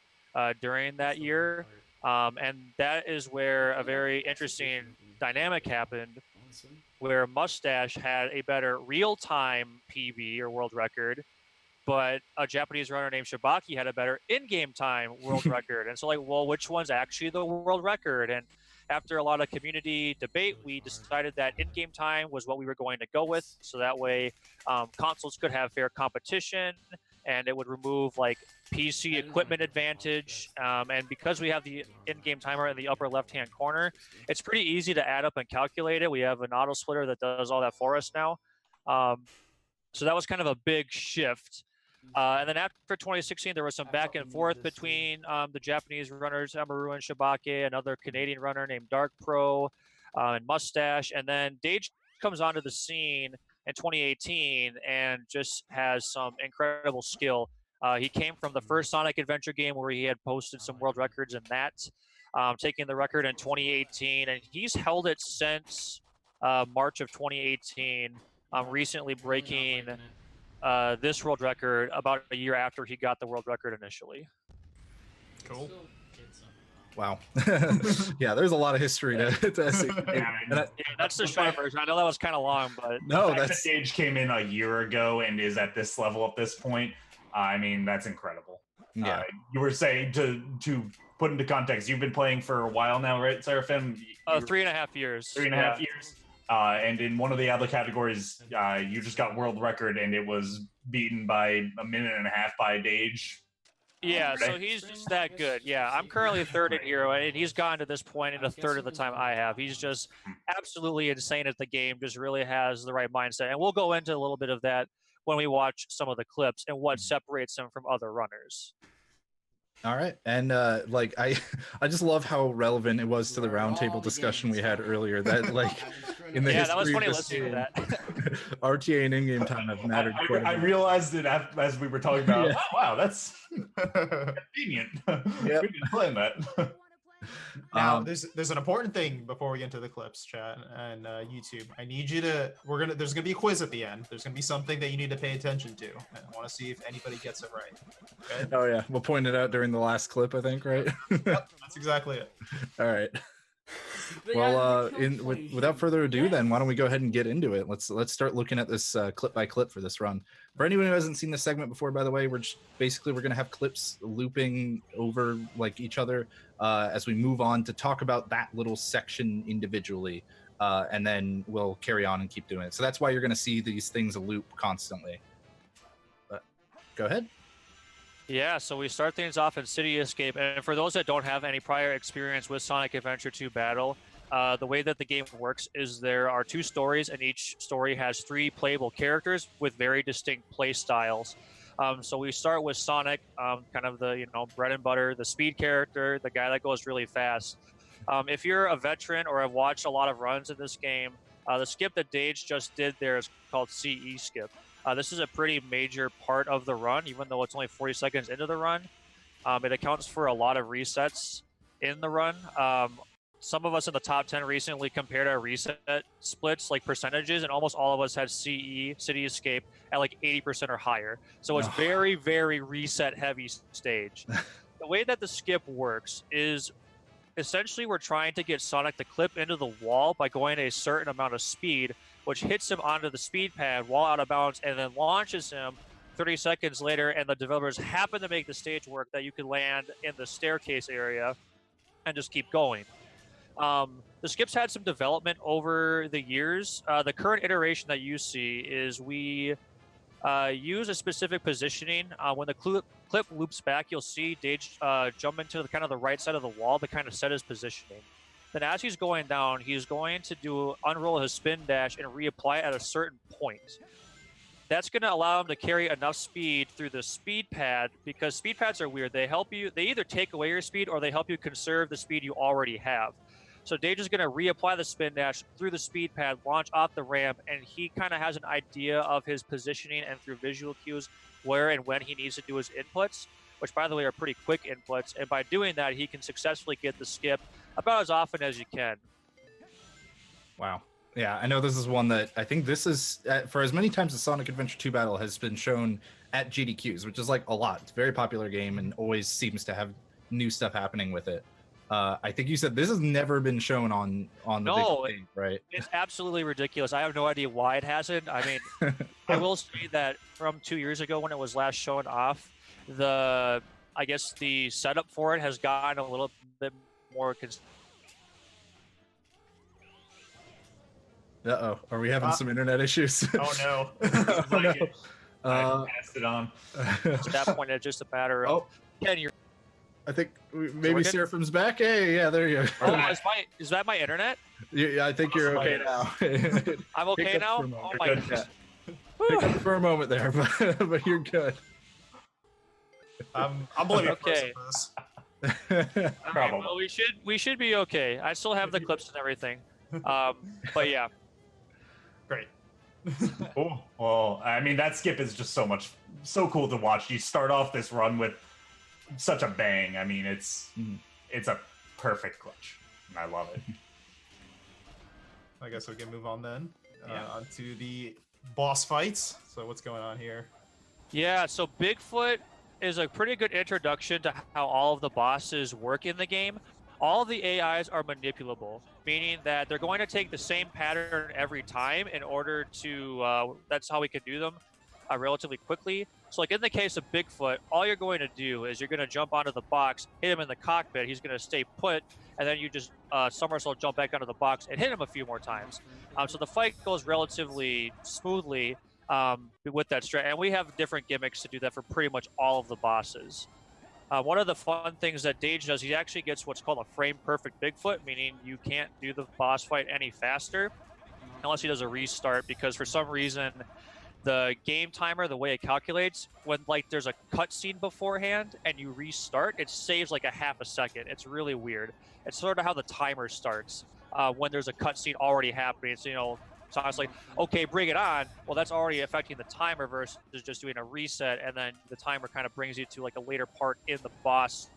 during that year. And that is where a very interesting dynamic happened, where Mustache had a better real-time PB or world record, but a Japanese runner named Shibaki had a better in-game time world record. And so, like, well, which one's actually the world record? And after a lot of community debate, we decided that in-game time was what we were going to go with. So that way consoles could have fair competition, and it would remove like PC equipment advantage. And because we have the in-game timer in the upper left-hand corner, it's pretty easy to add up and calculate it. We have an auto splitter that does all that for us now. So that was kind of a big shift. And then after 2016, there was some back and forth between the Japanese runners, Amaru and Shibake, another Canadian runner named Dark Pro, and Mustache. And then Dage comes onto the scene in 2018 and just has some incredible skill. He came from the first Sonic Adventure game where he had posted some world records in that, taking the record in 2018. And he's held it since March of 2018, recently breaking this world record about a year after he got the world record initially. Cool. Wow. Yeah, there's a lot of history to Yeah, that's the short version. I know that was kind of long, but no, that Sage came in a year ago and is at this level at this point. I mean, that's incredible. Yeah. You were saying, to put into context, you've been playing for a while now, right, Seraphim? 3.5 years. 3.5 years. And in one of the other categories, you just got world record, and it was beaten by a minute and a half by Dage. Yeah, so he's just that good. Yeah, I'm currently third in Hero, and he's gotten to this point in a third of the time I have. He's just absolutely insane at the game, just really has the right mindset. And we'll go into a little bit of that when we watch some of the clips and what separates him from other runners. All right. And like I just love how relevant it was to the roundtable discussion we had earlier, that like in the that was history funny of listening to that. RTA and in-game time have mattered quite a I bit. realized it as we were talking about, Yeah. oh, wow, that's convenient. Yep. We've been playing that. Now, there's an important thing before we get into the clips, chat and YouTube. I need you to. There's gonna be a quiz at the end. There's gonna be something that you need to pay attention to, and I want to see if anybody gets it right. Okay? Oh yeah, we'll point it out during the last clip, I think, right? Yep, that's exactly it. All right. Well, without further ado, then why don't we go ahead and get into it? Let's start looking at this clip by clip for this run. For anyone who hasn't seen this segment before, by the way, we're gonna have clips looping over like each other as we move on to talk about that little section individually, and then we'll carry on and keep doing it. So that's why you're gonna see these things loop constantly. But go ahead. Yeah, so we start things off in City Escape, and for those that don't have any prior experience with Sonic Adventure 2 Battle, the way that the game works is there are 2 stories, and each story has 3 playable characters with very distinct play styles. So we start with Sonic, kind of the bread and butter, the speed character, the guy that goes really fast. If you're a veteran or have watched a lot of runs in this game, the skip that Dage just did there is called CE skip. This is a pretty major part of the run, even though it's only 40 seconds into the run. It accounts for a lot of resets in the run. Some of us in the top 10 recently compared our reset splits, like percentages, and almost all of us had CE, City Escape, at like 80% or higher. So it's very, very reset heavy stage. The way that the skip works is essentially we're trying to get Sonic to clip into the wall by going a certain amount of speed, which hits him onto the speed pad while out of bounds and then launches him 30 seconds later, and the developers happen to make the stage work that you can land in the staircase area and just keep going. The skips had some development over the years. The current iteration that you see is we use a specific positioning. When the clip loops back, you'll see Dage jump into kind of the right side of the wall to kind of set his positioning. Then as he's going down, he's going to unroll his spin dash and reapply it at a certain point. That's going to allow him to carry enough speed through the speed pad, because speed pads are weird. They help you, they either take away your speed or they help you conserve the speed you already have. So Dage is going to reapply the spin dash through the speed pad, launch off the ramp, and he kind of has an idea of his positioning and through visual cues where and when he needs to do his inputs, which by the way are pretty quick inputs. And by doing that, he can successfully get the skip about as often as you can. Wow. Yeah, I know this is one that I think this is for as many times as Sonic Adventure 2 Battle has been shown at GDQs, which is like a lot. It's a very popular game and always seems to have new stuff happening with it. I think you said this has never been shown on the big stage, right? It's absolutely ridiculous. I have no idea why it hasn't. I mean, I will say that from 2 years ago when it was last shown off, I guess the setup for it has gotten a little bit more. Uh-oh, are we having some internet issues? Oh no. Oh, no. I passed it on. At that point, it's just a matter of Ken, you're. I think maybe Seraphim's back. Hey, yeah, there you go. Oh, is that my internet? Yeah, I think you're okay now. I'm okay now. Oh my goodness. Pick up for a moment there, but you're good. I'm blaming okay. Probably. Well, we should be okay. I still have the clips and everything. But yeah. Great. Cool. Well, I mean, that skip is just so cool to watch. You start off this run with such a bang. I mean, it's a perfect clutch, and I love it. I guess we can move on then. Onto the boss fights. So what's going on here? Yeah, so Bigfoot is a pretty good introduction to how all of the bosses work in the game. All of the AIs are manipulable, meaning that they're going to take the same pattern every time in order to, that's how we can do them relatively quickly. So like in the case of Bigfoot, all you're going to do is you're going to jump onto the box, hit him in the cockpit, he's going to stay put, and then you just somersault jump back onto the box and hit him a few more times. So the fight goes relatively smoothly with that strat, and we have different gimmicks to do that for pretty much all of the bosses. One of the fun things that Dage does, he actually gets what's called a frame-perfect Bigfoot, meaning you can't do the boss fight any faster unless he does a restart, because for some reason, the game timer, the way it calculates, when like there's a cutscene beforehand and you restart, it saves like a half a second. It's really weird. It's sort of how the timer starts when there's a cutscene already happening. So, so I was like, okay, bring it on. Well, that's already affecting the timer versus just doing a reset, and then the timer kind of brings you to like a later part in the boss,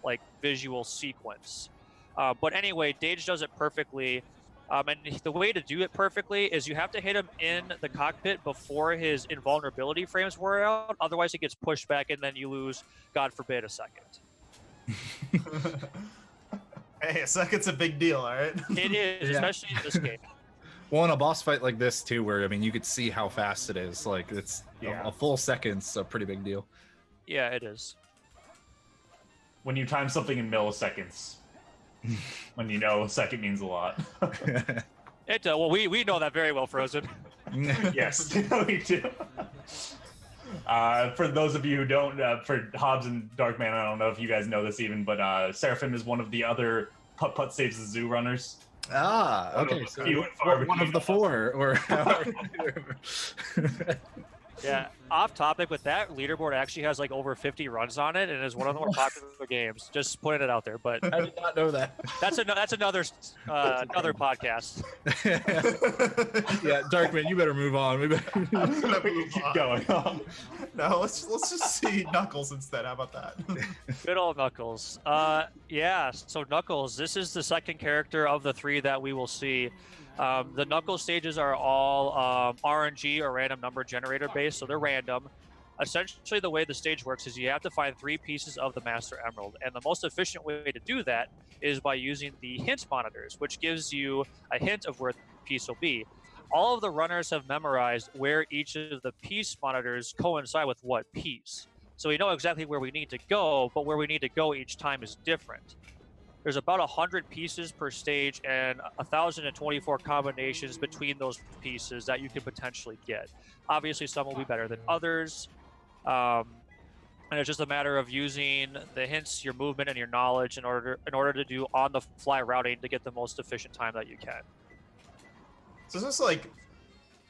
like visual sequence. But anyway, Dage does it perfectly. And the way to do it perfectly is you have to hit him in the cockpit before his invulnerability frames wear out. Otherwise, he gets pushed back, and then you lose, God forbid, a second. Hey, a second's a big deal, all right? It is, especially in this game. Well, in a boss fight like this too, where I mean, you could see how fast it is. Like it's a full second's a pretty big deal. Yeah, it is. When you time something in milliseconds, when you know a second means a lot. Well, we know that very well, Frozen. Yes, we do. For those of you who don't, for Hobbs and Darkman, I don't know if you guys know this even, but Seraphim is one of the other Putt Saves the Zoo runners. Ah, okay. So one of the four, or yeah. Off topic with that, leaderboard actually has like over 50 runs on it, and is one of the more popular games. Just putting it out there, but I did not know that. That's another podcast. Yeah, Darkman, you better move on. We better keep going on. No, let's just see Knuckles instead. How about that? Good old Knuckles. Yeah. So Knuckles, this is the second character of the three that we will see. The Knuckles stages are all RNG or random number generator based, so they're random. Essentially, the way the stage works is you have to find 3 pieces of the Master Emerald, and the most efficient way to do that is by using the hint monitors, which gives you a hint of where the piece will be. All of the runners have memorized where each of the piece monitors coincide with what piece. So we know exactly where we need to go, but where we need to go each time is different. There's about 100 pieces per stage and 1,024 combinations between those pieces that you can potentially get. Obviously, some will be better than others. And it's just a matter of using the hints, your movement, and your knowledge in order to do on-the-fly routing to get the most efficient time that you can. So is this like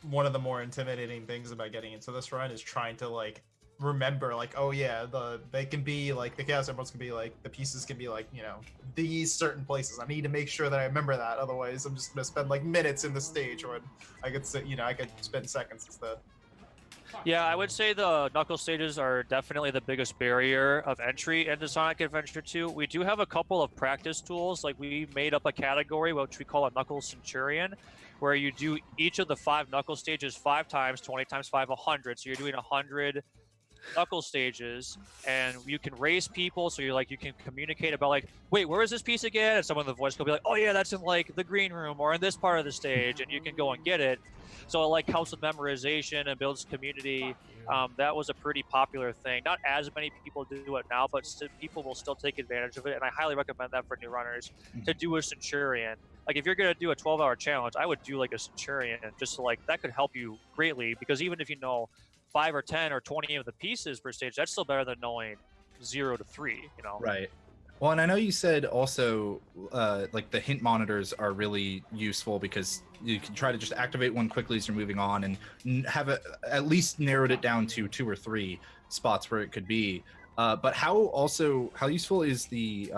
one of the more intimidating things about getting into this run is trying to like remember like, oh yeah, they can be like the Chaos Emeralds can be like the pieces can be like, you know, these certain places. I need to make sure that I remember that, otherwise I'm just gonna spend like minutes in the stage when I could spend seconds instead. Yeah, I would say the Knuckles stages are definitely the biggest barrier of entry into Sonic Adventure 2. We do have a couple of practice tools, like we made up a category which we call a Knuckles Centurion, where you do each of the 5 Knuckles stages 5 times, 20 times 5, 100. So you're doing 100 Knuckles stages, and you can raise people. So you're like, you can communicate about like, wait, where is this piece again? And someone in the voice will be like, oh yeah, that's in like the green room or in this part of the stage, and you can go and get it. So it like helps with memorization and builds community. That was a pretty popular thing. Not as many people do it now, but people will still take advantage of it. And I highly recommend that for new runners to do a Centurion. Like if you're gonna do a 12-hour challenge, I would do like a Centurion, just to, like that could help you greatly, because even if you know 5 or 10 or 20 of the pieces per stage, that's still better than knowing 0 to 3. You know. Right. Well, and I know you said also like the hint monitors are really useful because you can try to just activate one quickly as you're moving on and have it at least narrowed it down to 2 or 3 spots where it could be. But how useful is the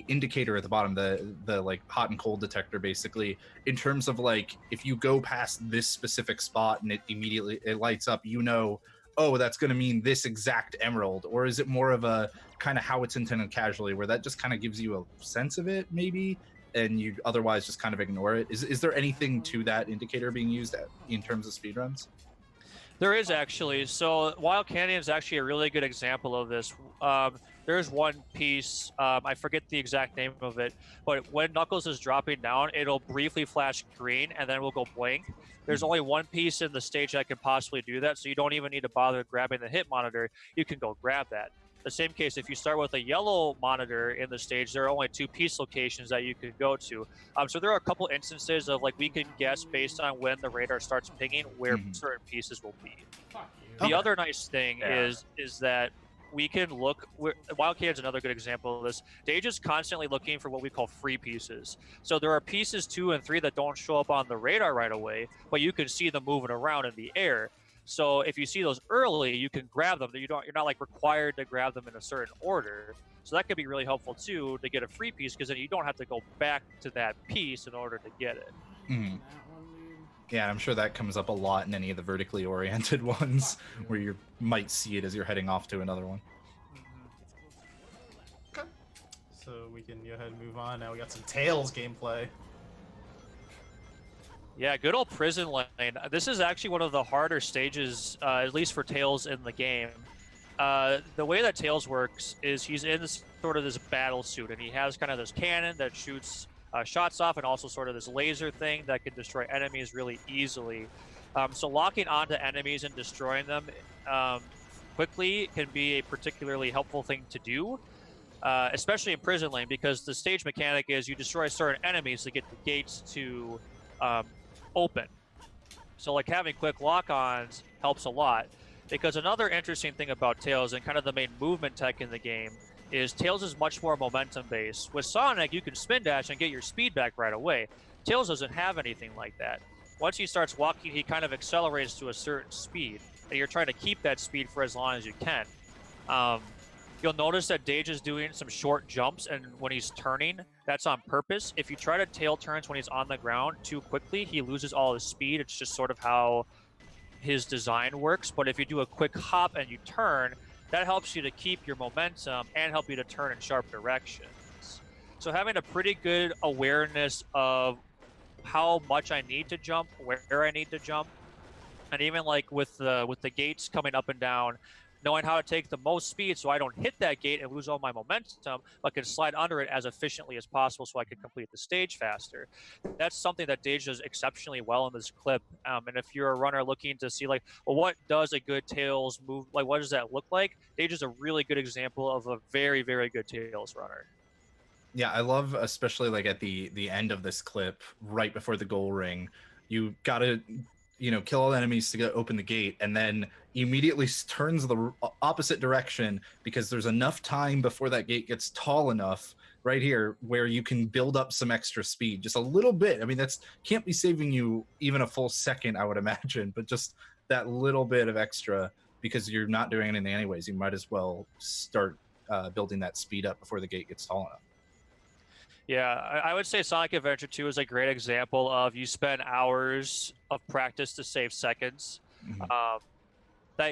indicator at the bottom, the like hot and cold detector, basically, in terms of like if you go past this specific spot and it lights up, you know, oh, that's going to mean this exact emerald? Or is it more of a kind of how it's intended casually, where that just kind of gives you a sense of it maybe, and you otherwise just kind of ignore it? Is there anything to that indicator being used in terms of speedruns? There is actually. So Wild Canyon is actually a really good example of this. There's one piece, I forget the exact name of it, but when Knuckles is dropping down, it'll briefly flash green and then we'll go blank. There's only one piece in the stage that can possibly do that, so you don't even need to bother grabbing the hit monitor. You can go grab that. The same case, if you start with a yellow monitor in the stage, there are only 2 piece locations that you can go to. So there are a couple instances of like we can guess based on when the radar starts pinging where certain pieces will be. The other nice thing is that we can look. Wildcat is another good example of this. Dage is constantly looking for what we call free pieces. So there are pieces 2 and 3 that don't show up on the radar right away, but you can see them moving around in the air. So if you see those early, you can grab them. You're not like required to grab them in a certain order. So that could be really helpful too to get a free piece, because then you don't have to go back to that piece in order to get it. Mm-hmm. Yeah, I'm sure that comes up a lot in any of the vertically oriented ones where you might see it as you're heading off to another one. Okay. So we can go ahead and move on. Now we got some Tails gameplay. Yeah, good old prison lane. This is actually one of the harder stages, at least for Tails in the game. The way that Tails works is he's in this battle suit, and he has kind of this cannon that shoots shots off, and also sort of this laser thing that can destroy enemies really easily. So locking onto enemies and destroying them quickly can be a particularly helpful thing to do, especially in prison lane, because the stage mechanic is you destroy certain enemies to get the gates to open. So like having quick lock-ons helps a lot, because another interesting thing about Tails and kind of the main movement tech in the game is Tails is much more momentum based. With Sonic, you can spin dash and get your speed back right away. Tails doesn't have anything like that. Once he starts walking, he kind of accelerates to a certain speed, and you're trying to keep that speed for as long as you can. You'll notice that Dage is doing some short jumps, and when he's turning, that's on purpose. If you try to tail turns when he's on the ground too quickly, he loses all his speed. It's just sort of how his design works. But if you do a quick hop and you turn, that helps you to keep your momentum and help you to turn in sharp directions. So having a pretty good awareness of how much I need to jump, where I need to jump, and even like with the gates coming up and down, knowing how to take the most speed so I don't hit that gate and lose all my momentum, but can slide under it as efficiently as possible so I can complete the stage faster. That's something that Dage does exceptionally well in this clip. And if you're a runner looking to see like, well, what does a good Tails move, like what does that look like? Dage is a really good example of a very, very good Tails runner. Yeah, I love, especially like at the end of this clip, right before the goal ring, you gotta, kill all enemies to open the gate, and then immediately turns the opposite direction because there's enough time before that gate gets tall enough right here where you can build up some extra speed, just a little bit. I mean, that's can't be saving you even a full second, I would imagine, but just that little bit of extra, because you're not doing anything anyways. You might as well start building that speed up before the gate gets tall enough. Yeah, I would say Sonic Adventure 2 is a great example of you spend hours of practice to save seconds. Mhm.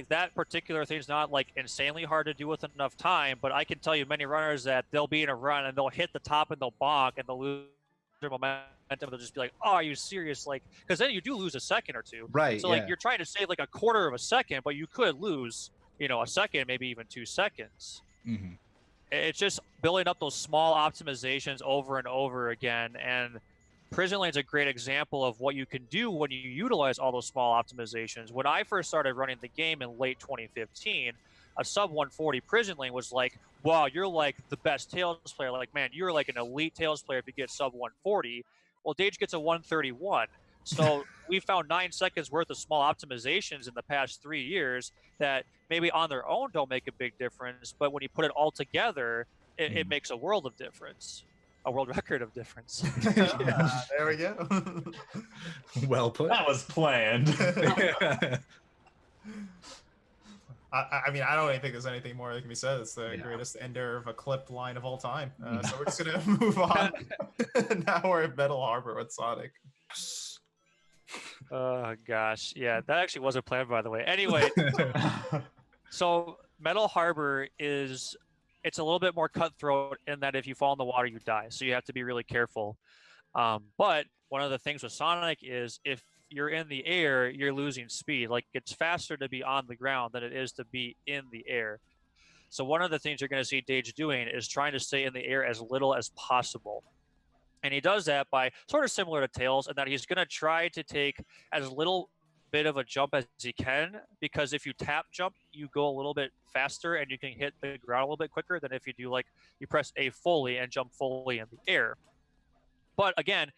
That particular thing's not like insanely hard to do with enough time, but I can tell you many runners that they'll be in a run and they'll hit the top and they'll bonk and they'll lose their momentum. They'll just be like, "Oh, are you serious?" Like, because then you do lose a second or two. Right. So like Yeah. you're trying to save like a quarter of a second, but you could lose, a second, maybe even 2 seconds. Mhm. It's just building up those small optimizations over and over again. And Prison Lane's a great example of what you can do when you utilize all those small optimizations. When I first started running the game in late 2015, a sub 140 Prison Lane was like, wow, you're like the best Tails player. Like, man, you're like an elite Tails player if you get sub 140. Well, Dage gets a 131. So we found 9 seconds worth of small optimizations in the past 3 years that maybe on their own don't make a big difference, but when you put it all together, it makes a world of difference. A world record of difference. There we go. Well put. That was planned. I mean, I don't even think there's anything more that can be said. It's the greatest ender of a clipped line of all time. So we're just gonna move on. Now we're at Metal Harbor with Sonic. Oh gosh, yeah, that actually wasn't planned, by the way. Anyway, so Metal Harbor it's a little bit more cutthroat in that if you fall in the water, you die. So you have to be really careful. But one of the things with Sonic is if you're in the air, you're losing speed. Like it's faster to be on the ground than it is to be in the air. So one of the things you're going to see Dage doing is trying to stay in the air as little as possible. And he does that by sort of similar to Tails in that he's going to try to take as little bit of a jump as he can, because if you tap jump, you go a little bit faster and you can hit the ground a little bit quicker than if you do like you press A fully and jump fully in the air. But again,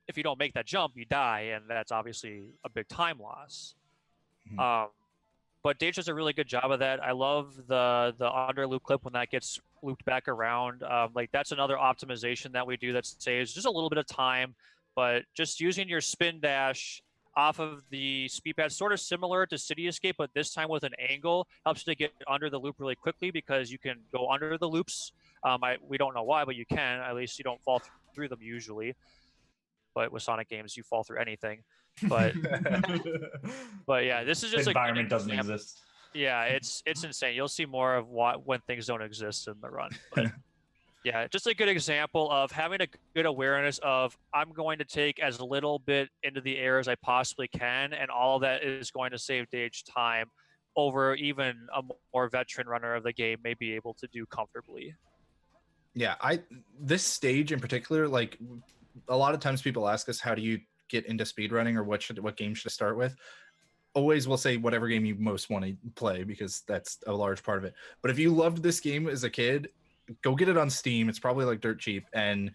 if you don't make that jump, you die, and that's obviously a big time loss. But Dage does a really good job of that. I love the under loop clip when that gets looped back around. Like that's another optimization that we do that saves just a little bit of time, but just using your spin dash off of the speed pad, sort of similar to City Escape, but this time with an angle, helps you to get under the loop really quickly because you can go under the loops. We don't know why, but you can. At least you don't fall through them usually. But with Sonic games, you fall through anything. But but yeah, this is just the environment doesn't example. exist. Yeah, it's insane. You'll see more of when things don't exist in the run. But yeah, just a good example of having a good awareness of I'm going to take as little bit into the air as I possibly can, and all of that is going to save Dage time over even a more veteran runner of the game may be able to do comfortably. Yeah, this stage in particular, like a lot of times people ask us, how do you get into speedrunning or what game should I start with? Always will say whatever game you most want to play because that's a large part of it. But if you loved this game as a kid, go get it on Steam. It's probably like dirt cheap, and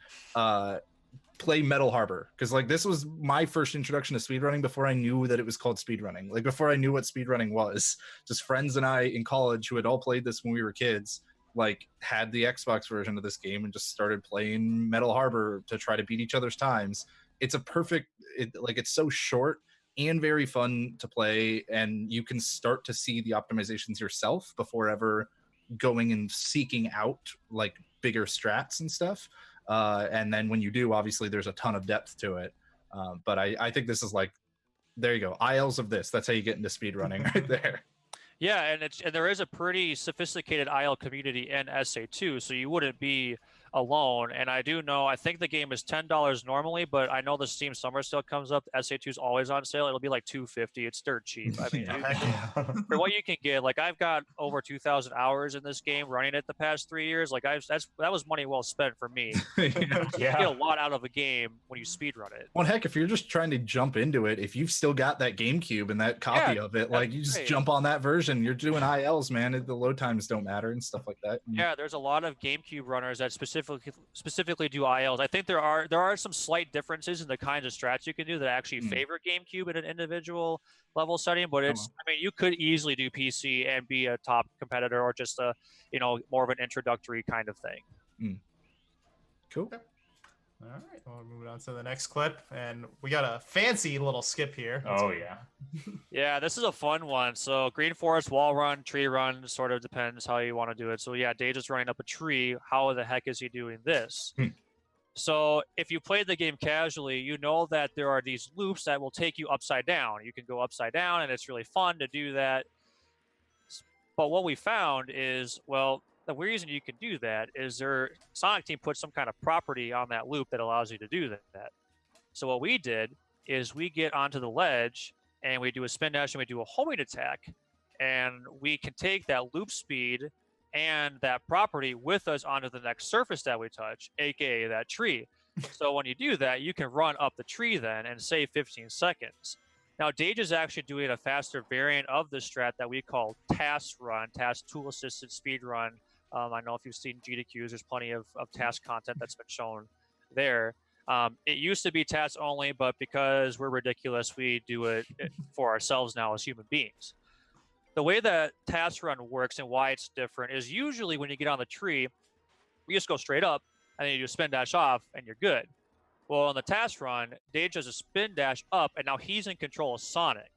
play Metal Harbor, because like this was my first introduction to speedrunning before I knew that it was called speedrunning. Like before I knew what speedrunning was, just friends and I in college who had all played this when we were kids, like had the Xbox version of this game and just started playing Metal Harbor to try to beat each other's times. It's a perfect, it's so short and very fun to play, and you can start to see the optimizations yourself before ever going and seeking out like bigger strats and stuff. And then when you do, obviously there's a ton of depth to it. But I think this is like, there you go, aisles of this. That's how you get into speedrunning right there. Yeah, and there is a pretty sophisticated IL community in SA2, so you wouldn't be alone. And I think the game is $10 normally, but I know the Steam Summer Sale comes up. SA2 is always on sale. It'll be like $2.50. It's dirt cheap. I mean, for what you can get, like I've got over 2,000 hours in this game, running it the past 3 years. Like that was money well spent for me. Yeah. You get a lot out of a game when you speedrun it. Well, heck, if you're just trying to jump into it, if you've still got that GameCube and that copy of it, like you just jump on that version. You're doing ILs, man. The load times don't matter and stuff like that. Yeah, there's a lot of GameCube runners that specifically do ILs. I think there are some slight differences in the kinds of strats you can do that actually favor GameCube in an individual level setting, but you could easily do PC and be a top competitor or just a more of an introductory kind of thing. Cool. All right, well, moving on to the next clip, and we got a fancy little skip here. Oh yeah. Yeah, this is a fun one. So Green Forest, wall run, tree run, sort of depends how you want to do it. So yeah, Dage is running up a tree. How the heck is he doing this? So if you played the game casually, you know that there are these loops that will take you upside down. You can go upside down, and it's really fun to do that. But what we found is, well, the reason you can do that is Sonic Team put some kind of property on that loop that allows you to do that. So what we did is we get onto the ledge and we do a spin dash and we do a homing attack, and we can take that loop speed and that property with us onto the next surface that we touch, aka that tree. So when you do that, you can run up the tree then and save 15 seconds. Now, Dage is actually doing a faster variant of this strat that we call Task Run, Task Tool Assisted Speed Run. I know if you've seen GDQs, there's plenty of task content that's been shown there. It used to be task only, but because we're ridiculous, we do it for ourselves now as human beings. The way that Task Run works and why it's different is usually when you get on the tree, you just go straight up and then you do a spin dash off and you're good. Well, on the Task Run, Dage does a spin dash up, and now he's in control of Sonic,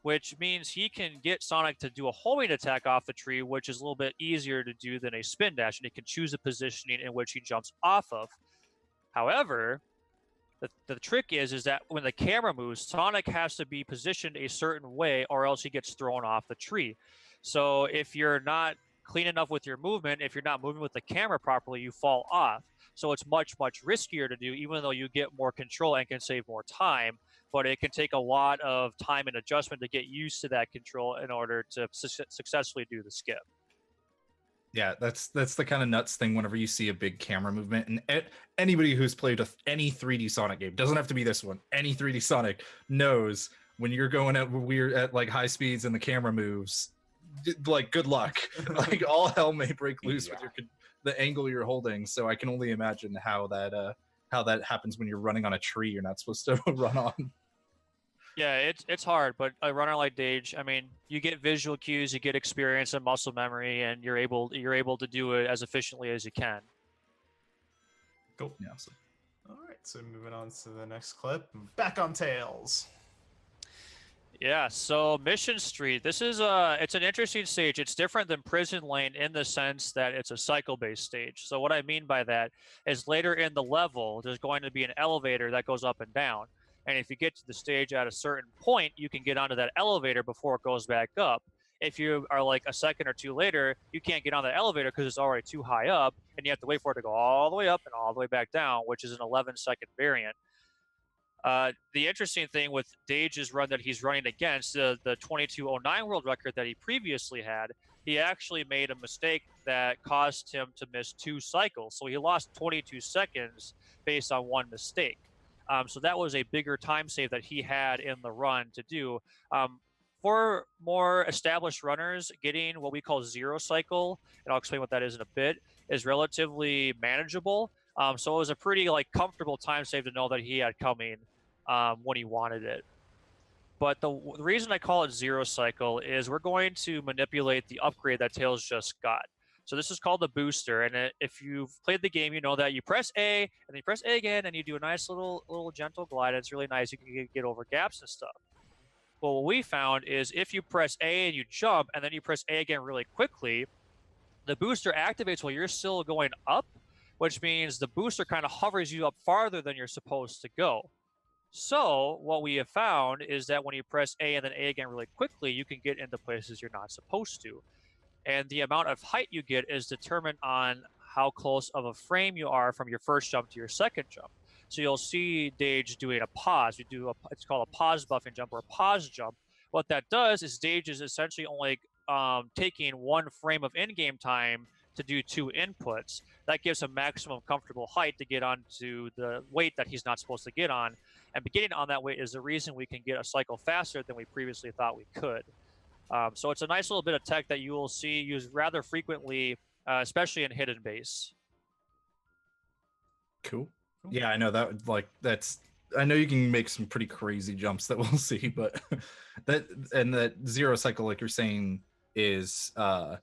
which means he can get Sonic to do a homing attack off the tree, which is a little bit easier to do than a spin dash, and he can choose a positioning in which he jumps off of. However, the trick is that when the camera moves, Sonic has to be positioned a certain way or else he gets thrown off the tree. So if you're not clean enough with your movement, if you're not moving with the camera properly, you fall off. So it's much, much riskier to do, even though you get more control and can save more time. But it can take a lot of time and adjustment to get used to that control in order to successfully do the skip. Yeah, that's the kind of nuts thing whenever you see a big camera movement. And anybody who's played any 3D Sonic game, doesn't have to be this one, any 3D Sonic knows when you're going at like high speeds and the camera moves, like good luck. Like all hell may break loose with the angle you're holding. So I can only imagine how that happens when you're running on a tree you're not supposed to run on. Yeah, it's hard, but a runner like Dage, I mean, you get visual cues, you get experience and muscle memory, and you're able to do it as efficiently as you can. Cool. Yeah. So. All right, so moving on to the next clip. Back on Tails. Yeah, so Mission Street, this is it's an interesting stage. It's different than Prison Lane in the sense that it's a cycle-based stage. So what I mean by that is later in the level, there's going to be an elevator that goes up and down. And if you get to the stage at a certain point, you can get onto that elevator before it goes back up. If you are like a second or two later, you can't get on the elevator because it's already too high up, and you have to wait for it to go all the way up and all the way back down, which is an 11-second variant. The interesting thing with Dage's run that he's running against, the 2209 world record that he previously had, he actually made a mistake that caused him to miss 2 cycles. So he lost 22 seconds based on one mistake. So that was a bigger time save that he had in the run to do. For more established runners, getting what we call 0 cycle, and I'll explain what that is in a bit, is relatively manageable. So it was a pretty comfortable time save to know that he had coming when he wanted it. But the reason I call it 0 cycle is we're going to manipulate the upgrade that Tails just got. So this is called the booster, and if you've played the game, you know that you press A, and then you press A again, and you do a nice little gentle glide. It's really nice. You can get over gaps and stuff. Well, what we found is if you press A and you jump, and then you press A again really quickly, the booster activates while you're still going up, which means the booster kind of hovers you up farther than you're supposed to go. So what we have found is that when you press A and then A again really quickly, you can get into places you're not supposed to. And the amount of height you get is determined on how close of a frame you are from your first jump to your second jump. So you'll see Dage doing a pause. It's called a pause buffing jump or a pause jump. What that does is Dage is essentially only taking 1 frame of in-game time to do 2 inputs. That gives him maximum comfortable height to get onto the weight that he's not supposed to get on. And getting on that weight is the reason we can get a cycle faster than we previously thought we could. So it's a nice little bit of tech that you will see used rather frequently, especially in Hidden Base. Cool. Yeah, I know that's. I know you can make some pretty crazy jumps that we'll see, but that 0 cycle, like you're saying, is I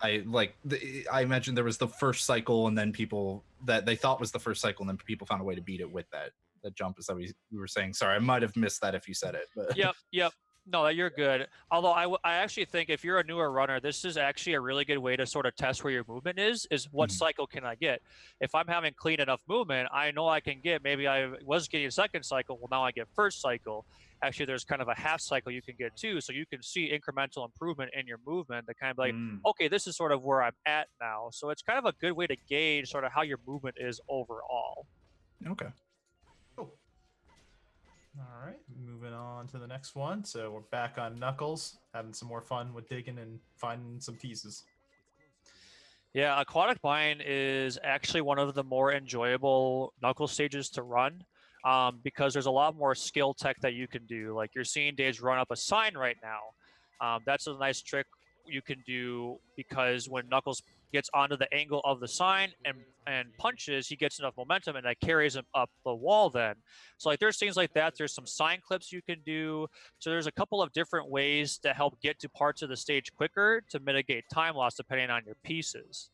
imagine there was the first cycle, and then people that they thought was the first cycle, and then people found a way to beat it with that jump. Is that we were saying? Sorry, I might have missed that if you said it. But Yep. No, you're good. Although I actually think if you're a newer runner, this is actually a really good way to sort of test where your movement is what cycle can I get? If I'm having clean enough movement, I know I can get, maybe I was getting second cycle, well, now I get first cycle. Actually, there's kind of a half cycle you can get too, so you can see incremental improvement in your movement to kind of be like, okay, this is sort of where I'm at now. So it's kind of a good way to gauge sort of how your movement is overall. Okay. All right, moving on to the next one. So we're back on Knuckles, having some more fun with digging and finding some pieces. Yeah, Aquatic Mine is actually one of the more enjoyable Knuckles stages to run because there's a lot more skill tech that you can do. Like you're seeing Dage run up a sign right now. That's a nice trick you can do because when Knuckles gets onto the angle of the sign and punches, he gets enough momentum and that carries him up the wall then. So like there's things like that. There's some sign clips you can do. So there's a couple of different ways to help get to parts of the stage quicker to mitigate time loss depending on your pieces.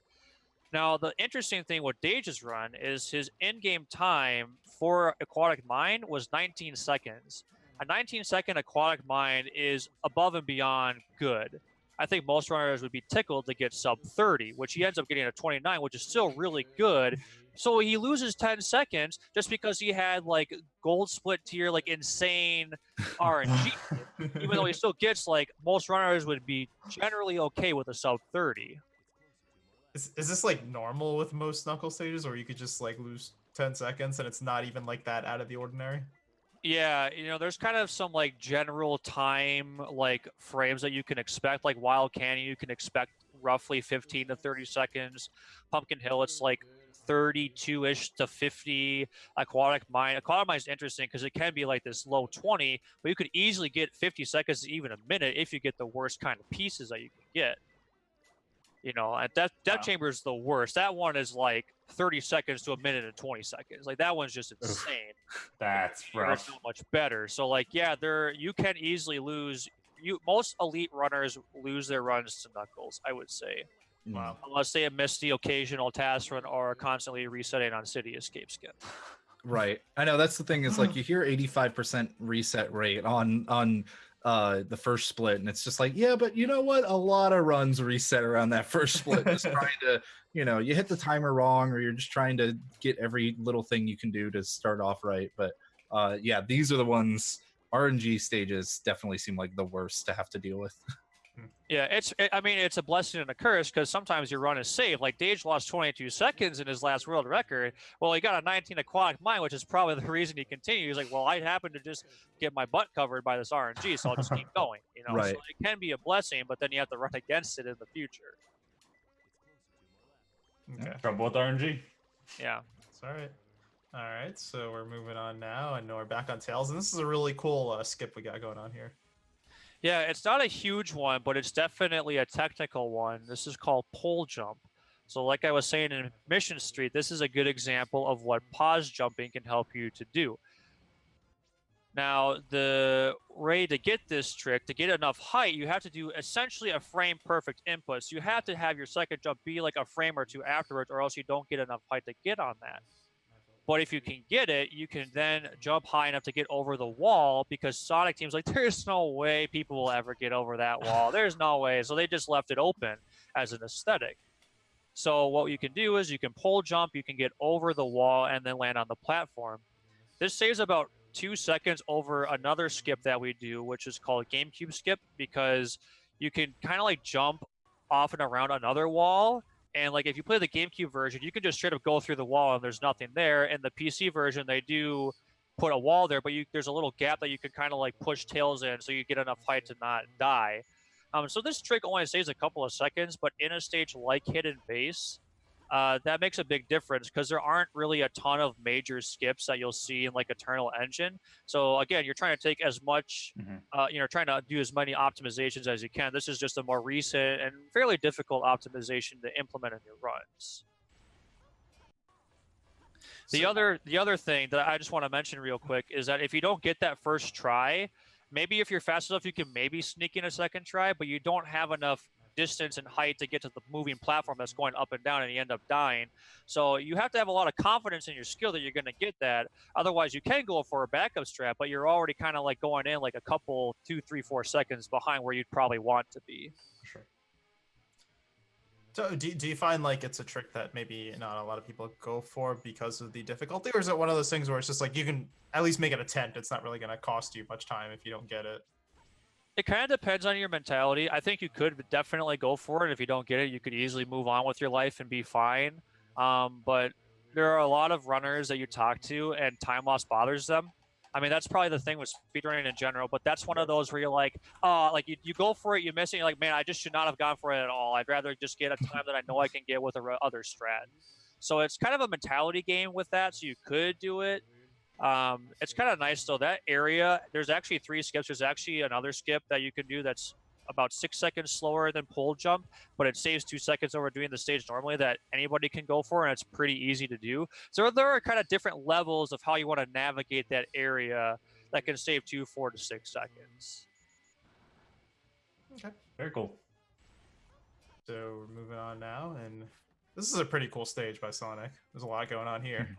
Now, the interesting thing with Dage's run is his in-game time for Aquatic Mine was 19 seconds. A 19-second Aquatic Mine is above and beyond good. I think most runners would be tickled to get sub 30, which he ends up getting a 29, which is still really good. So he loses 10 seconds just because he had like gold split tier, like insane RNG, even though he still gets like most runners would be generally okay with a sub 30. Is this like normal with most Knuckle stages, or you could just like lose 10 seconds and it's not even like that out of the ordinary? Yeah, there's kind of some like general time like frames that you can expect. Like Wild Canyon, you can expect roughly 15 to 30 seconds. Pumpkin Hill, it's like 32-ish to 50. Aquatic Mine is interesting because it can be like this low 20, but you could easily get 50 seconds to even a minute if you get the worst kind of pieces that you can get. And Death Chamber is the worst. That one is like 30 seconds to a minute and 20 seconds. Like that one's just insane. That's rough. So much better. So like, yeah, you can easily lose. Most elite runners lose their runs to Knuckles, I would say. Wow. Unless they have missed the occasional task run or are constantly resetting on City Escape skip. Right. I know that's the thing is like you hear 85% reset rate on the first split, and it's just like, yeah, but you know what, a lot of runs reset around that first split, just trying to, you hit the timer wrong, or you're just trying to get every little thing you can do to start off right. But yeah, these are the ones. RNG stages definitely seem like the worst to have to deal with. Yeah, it's a blessing and a curse because sometimes your run is saved. Like Dage lost 22 seconds in his last world record. Well, he got a 19 Aquatic Mine, which is probably the reason he continued. He's like, well, I happen to just get my butt covered by this RNG, so I'll just keep going. Right. So it can be a blessing, but then you have to run against it in the future. Okay. Trouble with RNG. Yeah. It's all right. All right, so we're moving on now. I know we're back on Tails, and this is a really cool skip we got going on here. Yeah, it's not a huge one, but it's definitely a technical one. This is called pole jump. So like I was saying in Mission Street, this is a good example of what pause jumping can help you to do. Now, the way to get this trick, to get enough height, you have to do essentially a frame perfect input. So you have to have your second jump be like a frame or two afterwards, or else you don't get enough height to get on that. But if you can get it, you can then jump high enough to get over the wall, because Sonic Team's like, there's no way people will ever get over that wall. There's no way. So they just left it open as an aesthetic. So what you can do is you can pole jump, you can get over the wall and then land on the platform. This saves about 2 seconds over another skip that we do, which is called GameCube skip, because you can kind of like jump off and around another wall. And like if you play the GameCube version, you can just straight up go through the wall and there's nothing there. In the PC version, they do put a wall there, but there's a little gap that you can kind of like push Tails in so you get enough height to not die. So this trick only saves a couple of seconds, but in a stage like Hidden Base, that makes a big difference because there aren't really a ton of major skips that you'll see in like Eternal Engine. So again, you're trying to take as much, trying to do as many optimizations as you can. This is just a more recent and fairly difficult optimization to implement in your runs. The other thing that I just want to mention real quick is that if you don't get that first try, maybe if you're fast enough, you can maybe sneak in a second try, but you don't have enough distance and height to get to the moving platform that's going up and down, and you end up dying. So you have to have a lot of confidence in your skill that you're going to get that. Otherwise, you can go for a backup strat, but you're already kind of like going in like a couple, 2, 3, 4 seconds behind where you'd probably want to be. Sure. So do you find like it's a trick that maybe not a lot of people go for because of the difficulty, or is it one of those things where it's just like you can at least make an attempt? It's not really going to cost you much time if you don't get it. It kind of depends on your mentality. I think you could definitely go for it. If you don't get it, you could easily move on with your life and be fine. But there are a lot of runners that you talk to and time loss bothers them. I mean, that's probably the thing with speedrunning in general, but that's one of those where you're like, oh, like you go for it, you miss it, you're like, man, I just should not have gone for it at all. I'd rather just get a time that I know I can get with a other strat. So it's kind of a mentality game with that, so you could do it. It's kind of nice, though. That area, there's actually 3 skips. There's actually another skip that you can do that's about 6 seconds slower than pole jump, but it saves 2 seconds over doing the stage normally that anybody can go for, and it's pretty easy to do. So there are kind of different levels of how you want to navigate that area that can save 2, 4 to 6 seconds. Okay. Very cool. So we're moving on now, and this is a pretty cool stage by Sonic. There's a lot going on here.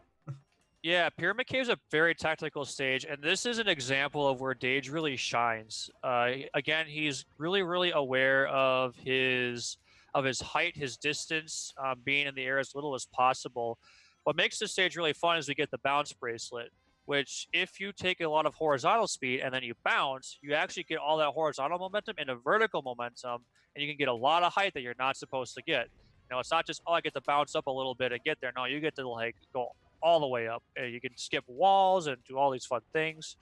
Yeah, Pyramid Cave is a very technical stage, and this is an example of where Dage really shines. Again, he's really, really aware of his height, his distance, being in the air as little as possible. What makes this stage really fun is we get the bounce bracelet, which if you take a lot of horizontal speed and then you bounce, you actually get all that horizontal momentum into vertical momentum, and you can get a lot of height that you're not supposed to get. You know, it's not just, oh, I get to bounce up a little bit and get there. No, you get to like go all the way up. You can skip walls and do all these fun things.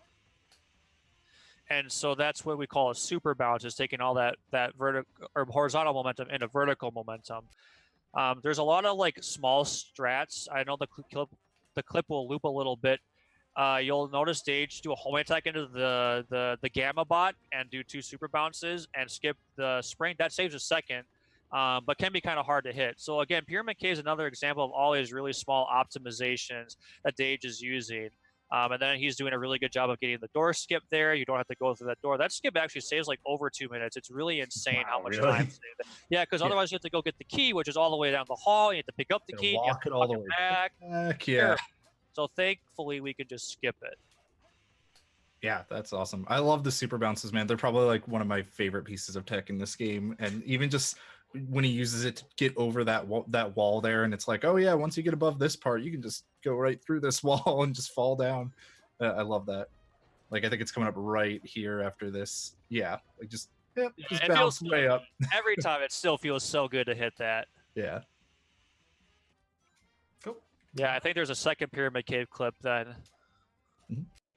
And so that's what we call a super bounce, is taking all that vertical or horizontal momentum into vertical momentum. There's a lot of like small strats. I know the clip will loop a little bit. You'll notice Dage do a homing attack into the gamma bot and do 2 super bounces and skip the spring. That saves a second. But can be kind of hard to hit. So again, Pyramid Cave is another example of all these really small optimizations that Dage is using. And then he's doing a really good job of getting the door skip there. You don't have to go through that door. That skip actually saves like over 2 minutes. It's really insane how much time it saves. Yeah, because otherwise you have to go get the key, which is all the way down the hall. You have to pick up the key. Walk it all the way back. Heck yeah. So thankfully we could just skip it. Yeah, that's awesome. I love the super bounces, man. They're probably like one of my favorite pieces of tech in this game. And even just when he uses it to get over that wall there, and it's like, oh yeah, once you get above this part, you can just go right through this wall and just fall down. I love that. Like, I think it's coming up right here after this. Yeah, like just bounce way up. Every time it still feels so good to hit that. Yeah. Cool. Yeah, I think there's a second Pyramid Cave clip then.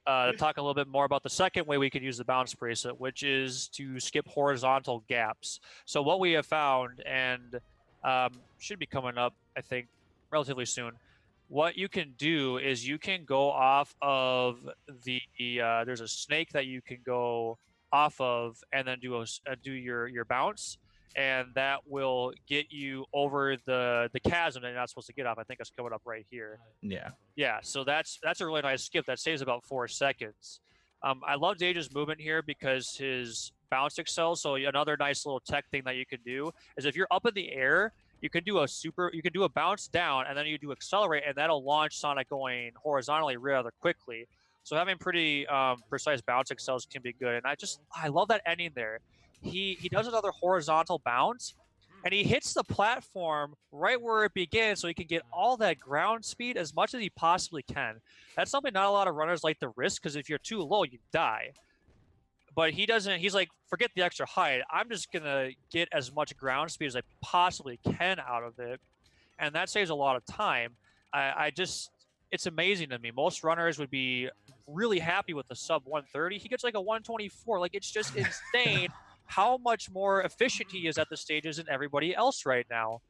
To talk a little bit more about the second way we can use the bounce bracelet, which is to skip horizontal gaps. So what we have found, and should be coming up, I think, relatively soon, what you can do is you can go off of there's a snake that you can go off of and then do your bounce, and that will get you over the chasm that you're not supposed to get off. I think it's coming up right here. Yeah, so that's a really nice skip that saves about 4 seconds. I love Dage's movement here because his bounce excels. So another nice little tech thing that you can do is if you're up in the air, you can do a bounce down, and then you do accelerate, and that'll launch Sonic going horizontally rather quickly. So having pretty precise bounce excels can be good, and I love that ending there. He does another horizontal bounce, and he hits the platform right where it begins, so he can get all that ground speed as much as he possibly can. That's something not a lot of runners like to risk, because if you're too low, you die. But he doesn't. He's like, forget the extra height. I'm just gonna get as much ground speed as I possibly can out of it, and that saves a lot of time. It's amazing to me. Most runners would be really happy with the sub 130. He gets like a 124. Like, it's just insane how much more efficient he is at the stages than everybody else right now.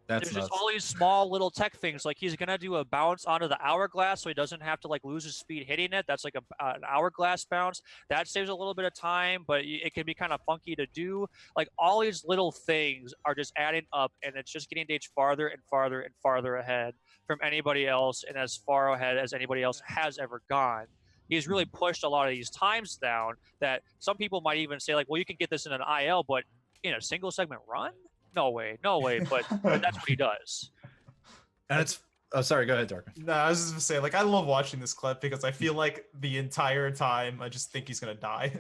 There's just all these small little tech things. Like, he's gonna do a bounce onto the hourglass, so he doesn't have to like lose his speed hitting it. That's like an hourglass bounce. That saves a little bit of time, but it can be kind of funky to do. Like, all these little things are just adding up, and it's just getting Dage farther and farther and farther ahead from anybody else, and as far ahead as anybody else has ever gone. he's really pushed a lot of these times down that some people might even say like, well, you can get this in an IL, but in a single segment run? No way. But that's what he does. And it's sorry, go ahead, Darkin. No, I was just gonna say, like, I love watching this clip because I feel like the entire time I just think he's gonna die.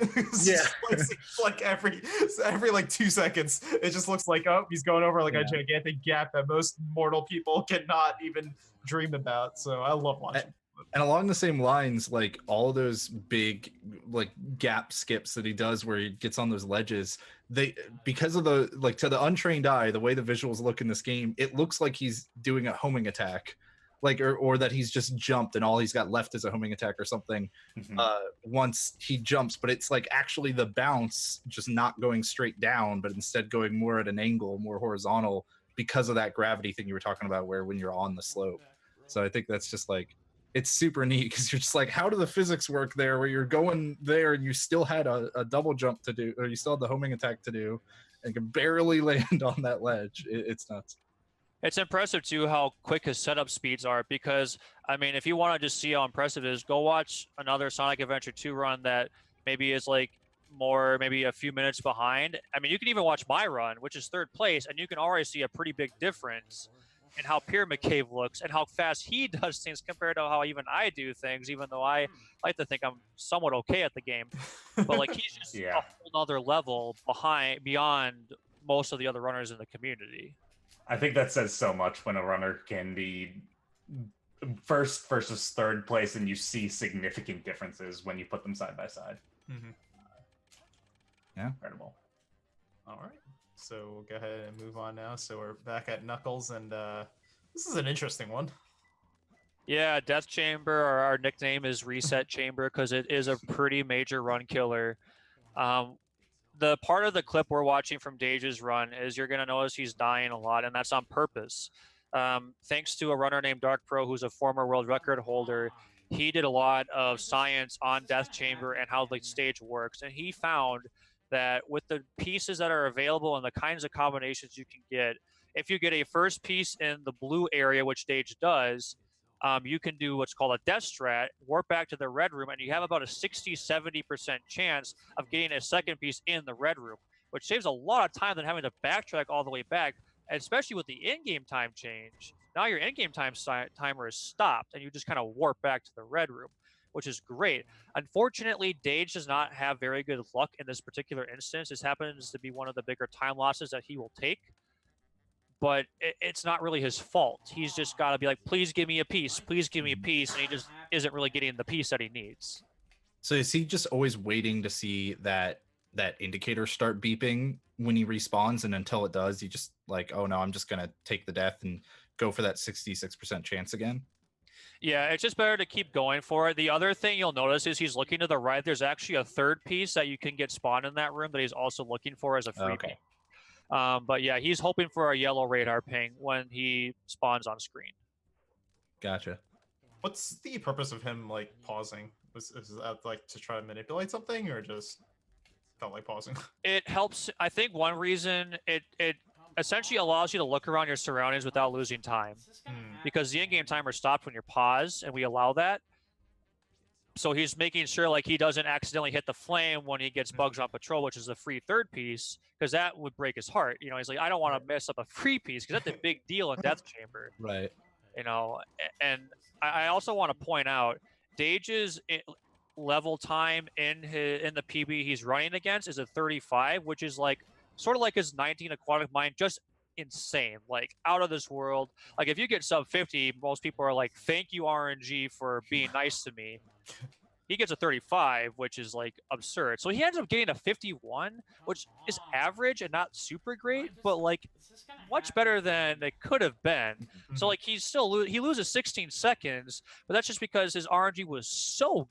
Like every like 2 seconds, it just looks like, oh, he's going over like a gigantic gap that most mortal people cannot even dream about. So I love watching. And along the same lines, like all those big like gap skips that he does where he gets on those ledges, they, because of the, like, to the untrained eye, the way the visuals look in this game, it looks like he's doing a homing attack, like, or that he's just jumped and all he's got left is a homing attack or something. Once he jumps, but it's like actually the bounce just not going straight down, but instead going more at an angle, more horizontal, because of that gravity thing you were talking about, where when you're on the slope. So I think that's just like, it's super neat because you're just like, how do the physics work there where you're going there and you still had a double jump to do, or you still had the homing attack to do and can barely land on that ledge. It's nuts. It's impressive too how quick his setup speeds are, because I mean, if you want to just see how impressive it is, go watch another Sonic Adventure 2 run that maybe is like more, maybe a few minutes behind. I mean, you can even watch my run, which is 3rd place, and you can already see a pretty big difference in how Pyramid Cave looks and how fast he does things compared to how even I do things, even though I like to think I'm somewhat okay at the game. But like, he's just a whole other level beyond most of the other runners in the community. I think that says so much when a runner can be 1st versus 3rd place and you see significant differences when you put them side by side. Yeah. Incredible. All right. So we'll go ahead and move on now. So we're back at Knuckles, and this is an interesting one. Yeah, Death Chamber, or our nickname is Reset Chamber because it is a pretty major run killer. The part of the clip we're watching from Dage's run is you're going to notice he's dying a lot, and that's on purpose. Thanks to a runner named Dark Pro, who's a former world record holder, he did a lot of science on Death Chamber and how the stage works, and he found that with the pieces that are available and the kinds of combinations you can get, if you get a first piece in the blue area, which Dage does, you can do what's called a death strat, warp back to the red room, and you have about a 60-70% chance of getting a second piece in the red room, which saves a lot of time than having to backtrack all the way back, especially with the in-game time change. Now your in-game timer is stopped, and you just kind of warp back to the red room, which is great. Unfortunately, Dage does not have very good luck in this particular instance. This happens to be one of the bigger time losses that he will take, but it's not really his fault. He's just got to be like, please give me a piece, please give me a piece, and he just isn't really getting the piece that he needs. So is he just always waiting to see that indicator start beeping when he respawns, and until it does, he just like, oh no, I'm just gonna take the death and go for that 66% chance again? Yeah, it's just better to keep going for it. The other thing you'll notice is he's looking to the right. There's actually a 3rd piece that you can get spawned in that room that he's also looking for as a free piece. But yeah, he's hoping for a yellow radar ping when he spawns on screen. Gotcha. What's the purpose of him like pausing? Is that like to try to manipulate something, or just felt like pausing? It helps. I think one reason it essentially allows you to look around your surroundings without losing time, because the in-game timer stopped when you're paused, and we allow that. So he's making sure like he doesn't accidentally hit the flame when he gets bugs on patrol, which is a free 3rd piece, because that would break his heart. You know, he's like, I don't want to mess up a free piece because that's a big deal in Death Chamber. Right. You know, and I also want to point out Dage's level time in the PB he's running against is a 35, which is like sort of like his 19 Aquatic Mine, just insane, like out of this world. Like if you get sub 50, most people are like, thank you RNG for being nice to me. He gets a 35, which is like absurd. So he ends up getting a 51, which is average and not super great, but like much better than it could have been. So like he's still he loses 16 seconds, but that's just because his RNG was so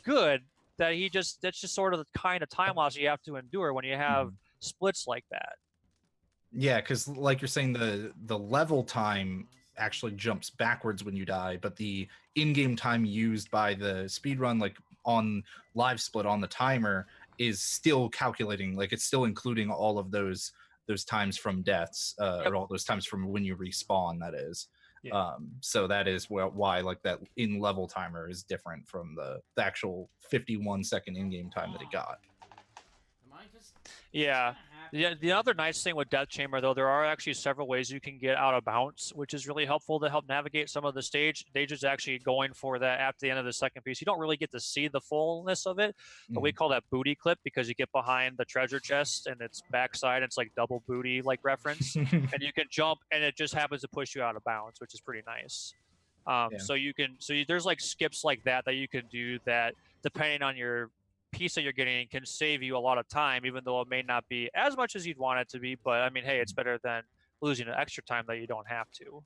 good that that's just sort of the kind of time loss you have to endure when you have splits like that. Yeah, because like you're saying, the level time actually jumps backwards when you die, but the in-game time used by the speedrun, like on live split on the timer, is still calculating, like it's still including all of those times from deaths, or all those times from when you respawn, that is. Yeah. So that is why like that in level timer is different from the actual 51-second in-game time that it got. Yeah. The other nice thing with Death Chamber, though, there are actually several ways you can get out of bounds, which is really helpful to help navigate some of the stage. Stages actually going for that at the end of the second piece. You don't really get to see the fullness of it, but we call that booty clip because you get behind the treasure chest and its backside. It's like double booty like reference, and you can jump, and it just happens to push you out of bounds, which is pretty nice. So there's like skips like that you can do that depending on your piece that you're getting can save you a lot of time, even though it may not be as much as you'd want it to be. But I mean, hey, it's better than losing an extra time that you don't have to.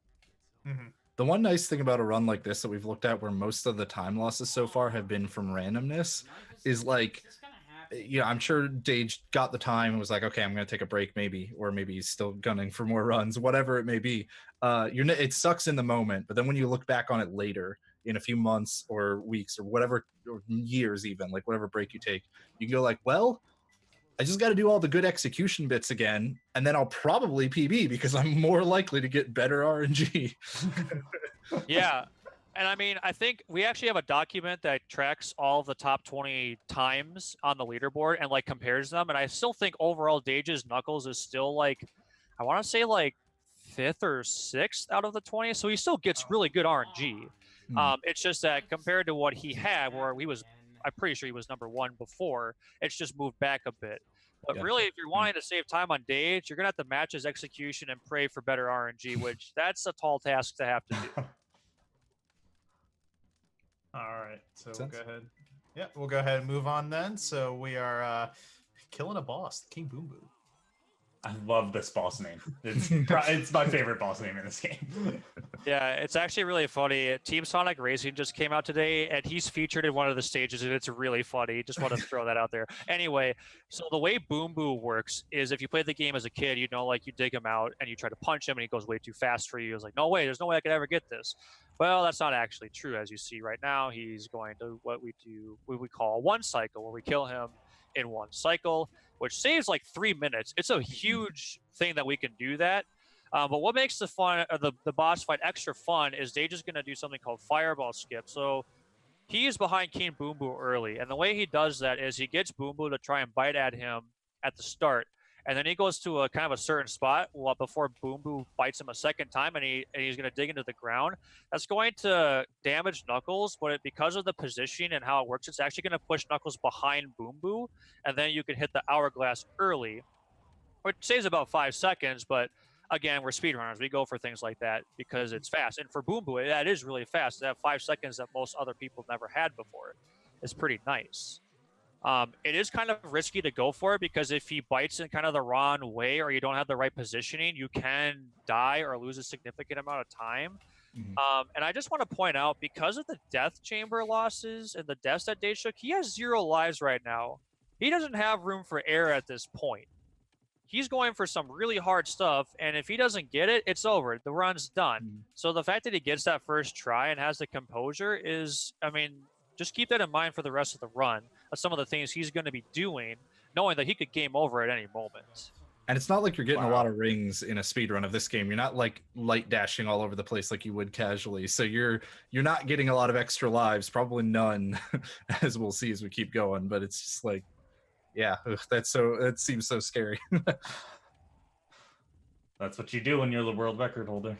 The one nice thing about a run like this that we've looked at, where most of the time losses so far have been from randomness, is like, yeah, I'm sure Dage got the time and was like, okay, I'm going to take a break maybe, or maybe he's still gunning for more runs, whatever it may be. It sucks in the moment, but then when you look back on it later, in a few months or weeks or whatever, or years even, like whatever break you take, you can go like, well, I just got to do all the good execution bits again, and then I'll probably PB because I'm more likely to get better RNG. Yeah. And I mean, I think we actually have a document that tracks all of the top 20 times on the leaderboard and like compares them. And I still think overall Dage's Knuckles is still like, I want to say like 5th or 6th out of the 20. So he still gets really good RNG. It's just that compared to what he had, where I'm pretty sure he was number 1 before, it's just moved back a bit. But really, if you're wanting to save time on Dage, you're going to have to match his execution and pray for better RNG, which that's a tall task to have to do. All right, so we'll go ahead. Yeah, we'll go ahead and move on then. So we are killing a boss, King Boom Boom. I love this boss name. It's my favorite boss name in this game. Yeah, it's actually really funny. Team Sonic Racing just came out today, and he's featured in one of the stages, and it's really funny. Just want to throw that out there. Anyway, so the way Boom Boom works is if you played the game as a kid, you know, like you dig him out, and you try to punch him, and he goes way too fast for you. It's like, no way, there's no way I could ever get this. Well, that's not actually true. As you see right now, he's going to what we call one cycle, where we kill him in one cycle, which saves like 3 minutes. It's a huge thing that we can do that. But what makes the boss fight extra fun is Dage is going to do something called Fireball Skip. So he is behind King Boom Boom early, and the way he does that is he gets Boom Boom to try and bite at him at the start, and then he goes to a kind of a certain spot before Boom Boom bites him a second time, and he's going to dig into the ground. That's going to damage Knuckles, but because of the positioning and how it works, it's actually going to push Knuckles behind Boom Boom, and then you can hit the hourglass early, which saves about 5 seconds, but again, we're speedrunners. We go for things like that because it's fast. And for Boom Boom, that is really fast. That 5 seconds that most other people never had before is pretty nice. It is kind of risky to go for it because if he bites in kind of the wrong way or you don't have the right positioning, you can die or lose a significant amount of time. And I just want to point out, because of the Death Chamber losses and the deaths that Dage took, he has 0 lives right now. He doesn't have room for error at this point. He's going for some really hard stuff, and if he doesn't get it, it's over. The run's done. So the fact that he gets that first try and has the composure is, I mean, just keep that in mind for the rest of the run of some of the things he's going to be doing, knowing that he could game over at any moment. And it's not like you're getting a lot of rings in a speedrun of this game. You're not like light dashing all over the place like you would casually. So you're not getting a lot of extra lives, probably none, as we'll see as we keep going. But it's just like, yeah, that seems so scary. That's what you do when you're the world record holder.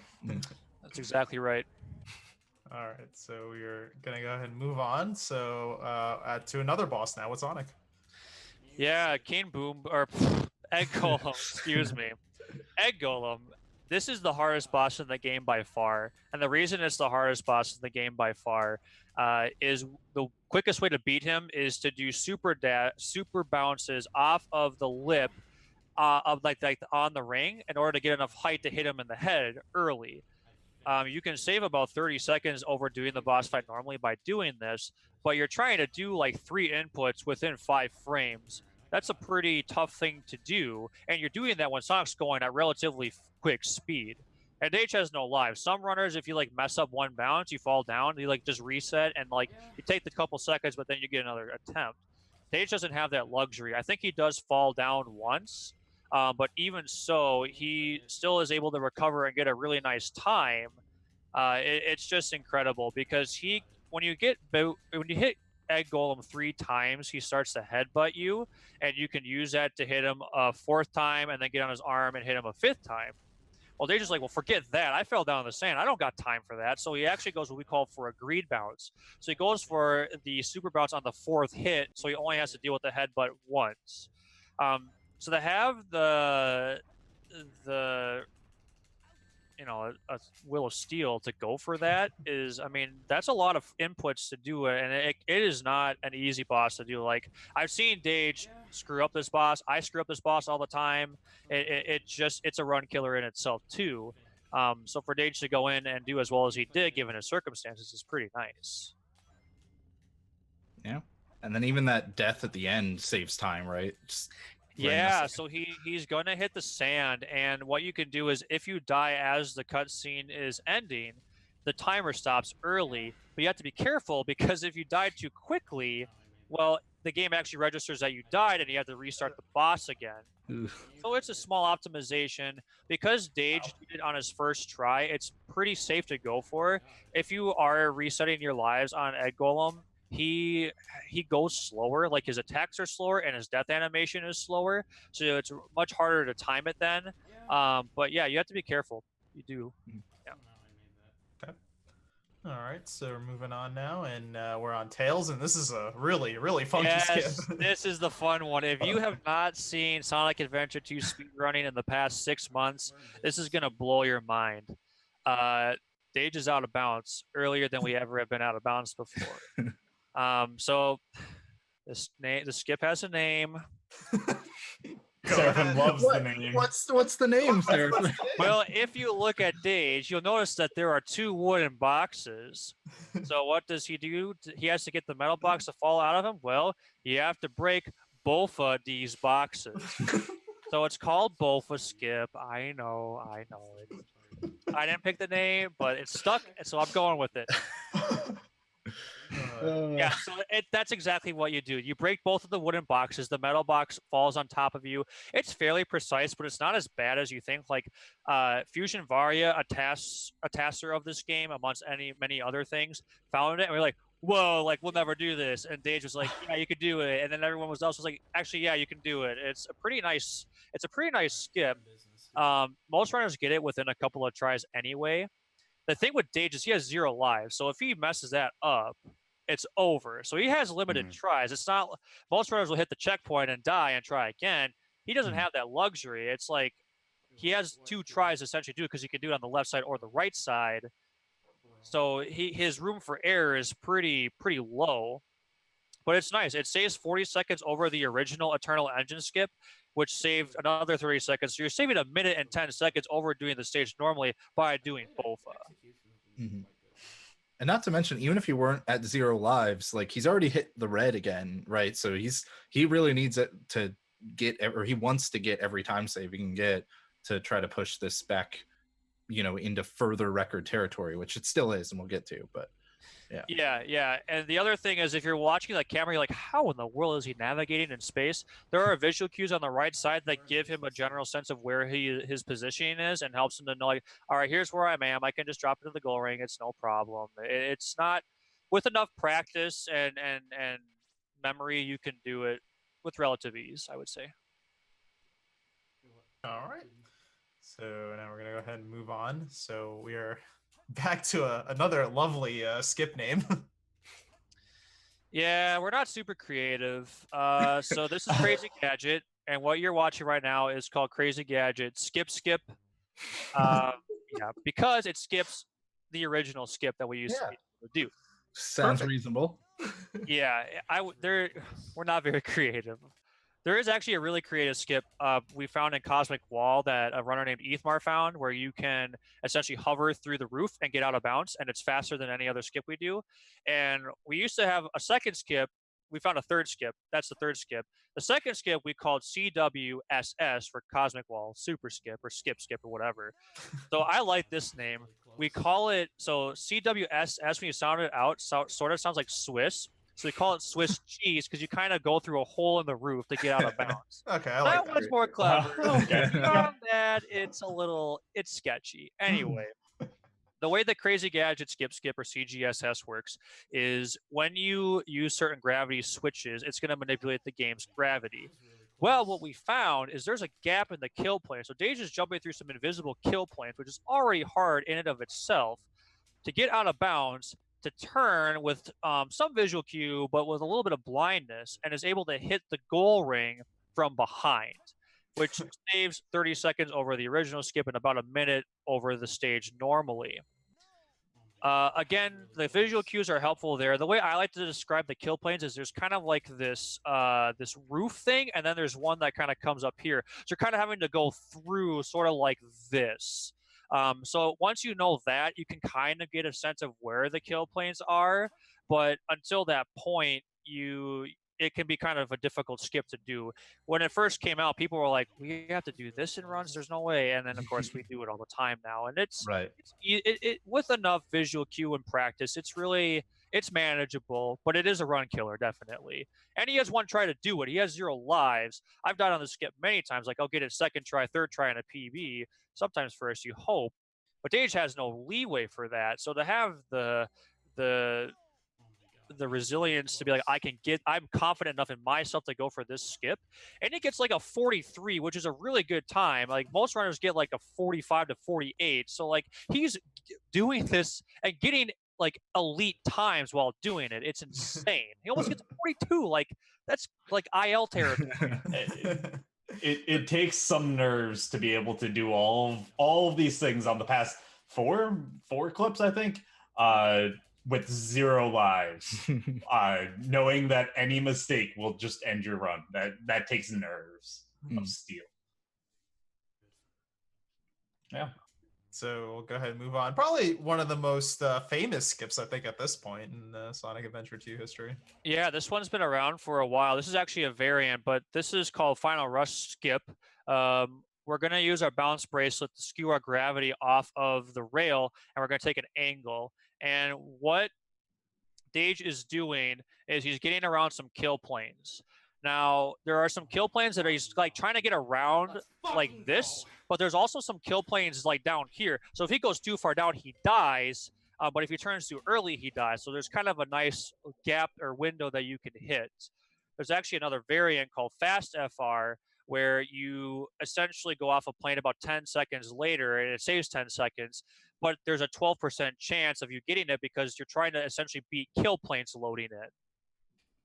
That's exactly right. All right, so we're gonna go ahead and move on. So to another boss now. What's Sonic? Yeah, Egg Golem. Excuse me, Egg Golem. This is the hardest boss in the game by far, and the reason it's the hardest boss in the game by far is the quickest way to beat him is to do super bounces off of the lip of like on the ring in order to get enough height to hit him in the head early. You can save about 30 seconds over doing the boss fight normally by doing this, but you're trying to do like 3 inputs within 5 frames. That's a pretty tough thing to do, and you're doing that when Sonic's going at relatively quick speed. And Dage has no lives. Some runners, if you like mess up one bounce, you fall down, you like just reset, and like you take the couple seconds, but then you get another attempt. Dage doesn't have that luxury. I think he does fall down once, but even so, he still is able to recover and get a really nice time. It's just incredible because when you hit Egg Golem 3 times, he starts to headbutt you, and you can use that to hit him a 4th time and then get on his arm and hit him a 5th time. Well, they're just like, well, forget that. I fell down in the sand. I don't got time for that. So he actually goes what we call for a greed bounce. So he goes for the super bounce on the 4th hit, so he only has to deal with the headbutt once. So to have the a will of steel to go for that is, I mean, that's a lot of inputs to do it, and it is not an easy boss to do. Like, I've seen Dage screw up this boss. I screw up this boss all the time. It's a run killer in itself too. So for Dage to go in and do as well as he did, given his circumstances, is pretty nice. Yeah, and then even that death at the end saves time, right? Yeah, so he's going to hit the sand, and what you can do is if you die as the cutscene is ending, the timer stops early, but you have to be careful because if you died too quickly, well, the game actually registers that you died and you have to restart the boss again. Oof. So it's a small optimization. Because Dage did it on his first try, it's pretty safe to go for. If you are resetting your lives on Egg Golem, he goes slower, like his attacks are slower and his death animation is slower, so it's much harder to time it then. But yeah, you have to be careful. You do. Yeah. Okay. All right, so we're moving on now, and we're on Tails, and this is a really, really funky skip. This is the fun one. If you have not seen Sonic Adventure 2 speedrunning in the past 6 months, this is gonna blow your mind. Dage is out of bounds earlier than we ever have been out of bounds before. So the skip has a name. Seraphim loves the name. What's the name, Seraphim? Well, if you look at Dage, you'll notice that there are 2 wooden boxes. So what does he do? He has to get the metal box to fall out of him. Well, you have to break both of these boxes. So it's called Bofa Skip. I know. I didn't pick the name, but it's stuck, so I'm going with it. Yeah, so that's exactly what you do. You break both of the wooden boxes. The metal box falls on top of you. It's fairly precise, but it's not as bad as you think. Like Fusion Varia, a taster of this game, amongst many other things, found it, and we're like, whoa, like we'll never do this. And Dage was like, yeah, you could do it. And then everyone else was like, actually, yeah, you can do it. It's a pretty nice skip. Most runners get it within a couple of tries anyway. The thing with Dage is he has 0 lives, so if he messes that up, it's over. So he has limited tries. It's not, most runners will hit the checkpoint and die and try again. He doesn't have that luxury. It's like he has 2 tries to essentially do it because he can do it on the left side or the right side. So his room for error is pretty low, but it's nice. It saves 40 seconds over the original Eternal Engine skip, which saved another 30 seconds. So you're saving 1 minute and 10 seconds over doing the stage normally by doing Bofa. Mm-hmm. And not to mention, even if you weren't at 0 lives, like he's already hit the red again, right? So he really needs it to get, or he wants to get every time save he can get to try to push this back, into further record territory, which it still is, and we'll get to. But yeah. And the other thing is, if you're watching the camera, you're like, how in the world is he navigating in space? There are visual cues on the right side that give him a general sense of where his positioning is and helps him to know, like, all right, here's where I am. I can just drop into the goal ring. It's no problem. It's not, with enough practice and memory, you can do it with relative ease, I would say. All right. So now we're going to go ahead and move on. So we are back to another lovely skip name. Yeah, we're not super creative. So this is Crazy Gadget, and what you're watching right now is called Crazy Gadget Skip. Yeah, because it skips the original skip that we used to do. Sounds reasonable. Yeah, we're not very creative. There is actually a really creative skip we found in Cosmic Wall that a runner named Ethmar found, where you can essentially hover through the roof and get out of bounds, and it's faster than any other skip we do. And we used to have a second skip. We found a third skip. That's the third skip. The second skip we called CWSS for Cosmic Wall Super Skip or Skip or whatever. So I like this name. We call it, so CWSS, when you sound it out, sort of sounds like Swiss. So they call it Swiss cheese because you kind of go through a hole in the roof to get out of bounds. Okay, I like that one's more clever. Beyond that, it's sketchy. Anyway, the way the Crazy Gadget skip or CGSS works is when you use certain gravity switches, it's going to manipulate the game's gravity. Well, what we found is there's a gap in the kill plane. So Dage is jumping through some invisible kill planes, which is already hard in and of itself, to get out of bounds, to turn with some visual cue, but with a little bit of blindness, and is able to hit the goal ring from behind, which saves 30 seconds over the original skip and about a minute over the stage normally. Again, the visual cues are helpful there. The way I like to describe the kill planes is there's kind of like this this roof thing, and then there's one that kind of comes up here. So you're kind of having to go through sort of like this. So once you know that, you can kind of get a sense of where the kill planes are. But until that point, it can be kind of a difficult skip to do. When it first came out, people were like, we have to do this in runs? There's no way. And then, of course, we do it all the time now. And it's, with enough visual cue and practice, it's manageable, but it is a run killer, definitely. And he has one try to do it. He has 0 lives. I've died on the skip many times. Like, I'll get it second try, third try in a PB. Sometimes first, you hope. But Dage has no leeway for that. So to have the resilience to be like, I'm confident enough in myself to go for this skip, and it gets like a 43, which is a really good time. Like most runners get like a 45 to 48. So like he's doing this and getting like elite times while doing it. It's insane. He almost gets 42. Like that's like IL territory. It takes some nerves to be able to do all of these things on the past four clips, I think. With 0 lives, knowing that any mistake will just end your run. That takes nerves of steel. Yeah. So we'll go ahead and move on. Probably one of the most famous skips, I think, at this point in Sonic Adventure 2 history. Yeah, this one's been around for a while. This is actually a variant, but this is called Final Rush skip. We're going to use our bounce bracelet to skew our gravity off of the rail, and we're going to take an angle. And what Dage is doing is he's getting around some kill planes. Now, there are some kill planes that he's like trying to get around like this, but there's also some kill planes like down here. So if he goes too far down, he dies. But if he turns too early, he dies. So there's kind of a nice gap or window that you can hit. There's actually another variant called Fast FR, where you essentially go off a plane about 10 seconds later, and it saves 10 seconds. But there's a 12% chance of you getting it because you're trying to essentially beat kill planes loading it.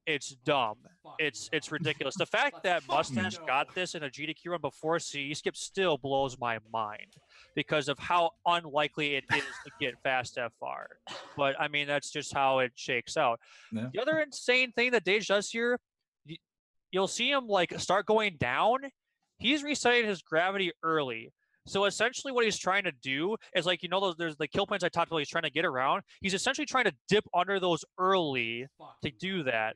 It's dumb. It's ridiculous. The fact that Mustache got this in a GDQ run before CE skip still blows my mind because of how unlikely it is to get Fast FR. But I mean, that's just how it shakes out. Yeah. The other insane thing that Dage does here, you'll see him like start going down. He's resetting his gravity early. So essentially what he's trying to do is like, there's the kill planes I talked about he's trying to get around. He's essentially trying to dip under those early to do that.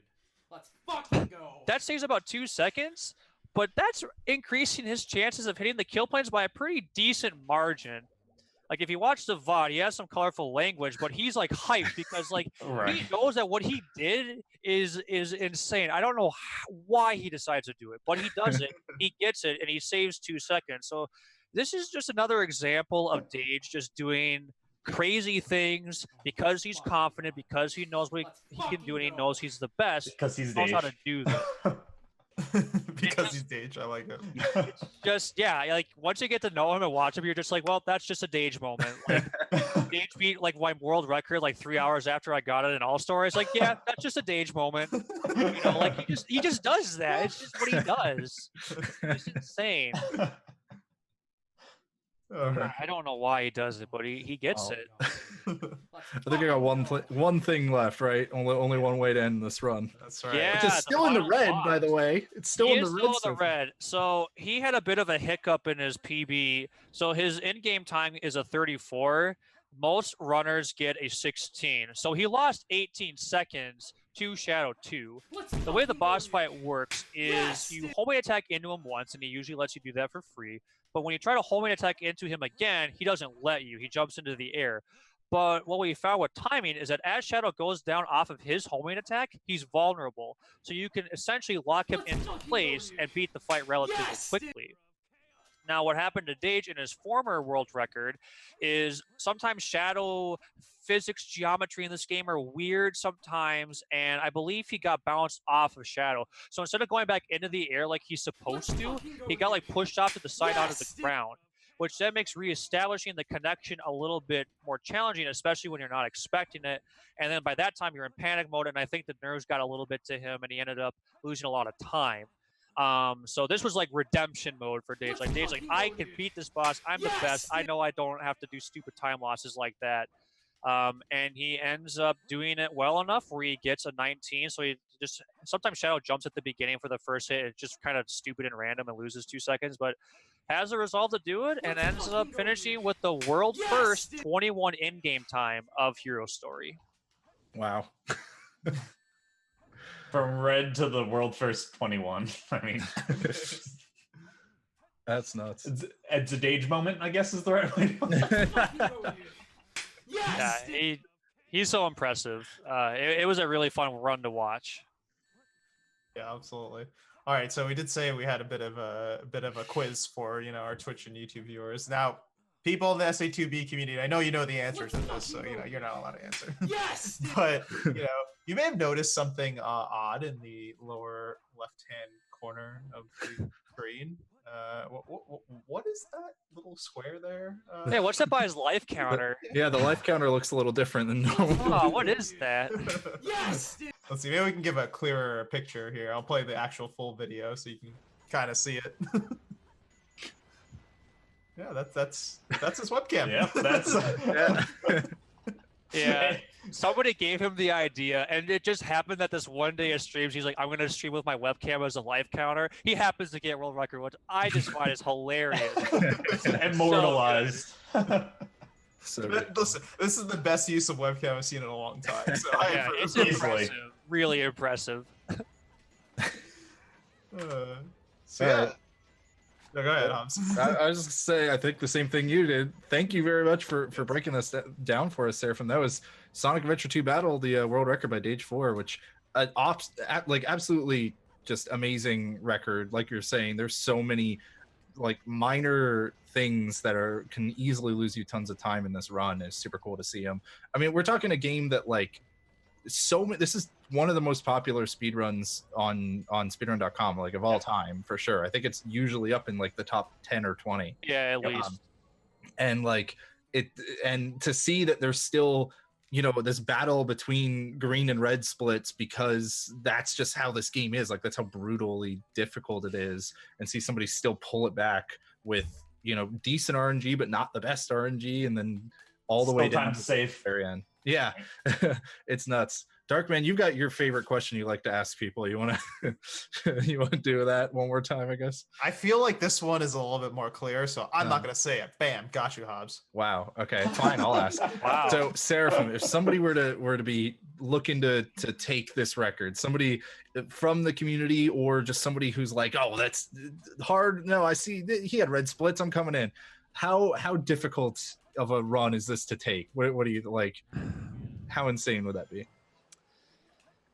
Let's fucking go. That saves about 2 seconds, but that's increasing his chances of hitting the kill planes by a pretty decent margin. Like if you watch the VOD, he has some colorful language, but he's like hyped because like he knows that what he did is insane. I don't know why he decides to do it, but he does it. He gets it, and he saves 2 seconds. So this is just another example of Dage just doing crazy things because he's confident, because he knows what he can do, and he knows he's the best. Because he's knows Dage. How to do that. Because he's Dage, I like it. It's just, yeah, like once you get to know him and watch him, you're just like, well, that's just a Dage moment. Like Dage beat like my world record like 3 hours after I got it in All-Star. It's like, yeah, that's just a Dage moment. Like he just does that. It's just what he does. It's insane. I don't know why he does it, but he gets it. I think I got one thing left, right? Only one way to end this run. That's right. Yeah, which is still in the red, by the way. It's still in the red. So he had a bit of a hiccup in his PB. So his in-game time is a 34. Most runners get a 16. So he lost 18 seconds to Shadow 2. The way the boss fight works is you homing attack into him once, and he usually lets you do that for free. But when you try to homing attack into him again, he doesn't let you. He jumps into the air. But what we found with timing is that as Shadow goes down off of his homing attack, he's vulnerable. So you can essentially lock him into place and beat the fight relatively quickly. Now, what happened to Dage in his former world record is sometimes shadow physics, geometry in this game are weird sometimes, and I believe he got bounced off of shadow. So instead of going back into the air like he's supposed to, he got like pushed off to the side onto the ground, which then makes reestablishing the connection a little bit more challenging, especially when you're not expecting it. And then by that time, you're in panic mode, and I think the nerves got a little bit to him, and he ended up losing a lot of time. So this was like redemption mode for Dage. Like Dage, like I can beat this boss. I'm the best. I know I don't have to do stupid time losses like that. And he ends up doing it well enough where he gets a 19. So he just sometimes Shadow jumps at the beginning for the first hit. It's just kind of stupid and random and loses 2 seconds, but has the resolve to do it and ends up finishing with the world first 21 in-game time of Hero Story. Wow. From red to the world first 21. I mean, that's nuts. It's a Dage moment, I guess is the right way to Yeah, he's so impressive. It was a really fun run to watch. Yeah, absolutely. All right, so we did say we had a bit of a quiz for our Twitch and YouTube viewers. Now, people in the SA2B community, I know you know the answers to this, so you're not allowed to answer. Yes. But you may have noticed something odd in the lower left-hand corner of the screen. What is that little square there? Hey, what's that by his life counter? Yeah, the life counter looks a little different than normal. Oh, what is that? Yes. Let's see. Maybe we can give a clearer picture here. I'll play the actual full video so you can kind of see it. Yeah, that's his webcam. Yeah, that's yeah. Somebody gave him the idea, and it just happened that this one day of streams, he's like, I'm going to stream with my webcam as a life counter. He happens to get world record, which I just find is hilarious. Immortalized. Listen, this is the best use of webcam I've seen in a long time. So it's impressive. Really impressive. Yeah. No, go ahead, JHobz. I was just gonna say, I think the same thing you did. Thank you very much for breaking this down for us, Seraphim. That was Sonic Adventure 2 Battle, the world record by Dage 4, which like absolutely just amazing record. Like you're saying, there's so many like minor things that can easily lose you tons of time in this run. It's super cool to see them. I mean, we're talking a game that like this is one of the most popular speedruns on speedrun.com, like of all time, for sure. I think it's usually up in like the top 10 or 20. Yeah, at least. And like and to see that there's still this battle between green and red splits, because that's just how this game is. Like that's how brutally difficult it is, and see somebody still pull it back with decent RNG but not the best RNG, and then all the way down to safe very end. Yeah. It's nuts. Darkman, you've got your favorite question you like to ask people. You want to do that one more time, I guess? I feel like this one is a little bit more clear, so I'm not going to say it. Bam, got you, JHobz. Wow. Okay, fine, I'll ask. Wow. So, Seraphim, if somebody were to be looking to take this record, somebody from the community or just somebody who's like, oh, that's hard. No, I see he had red splits, I'm coming in. How difficult of a run is this to take? What do you like? How insane would that be?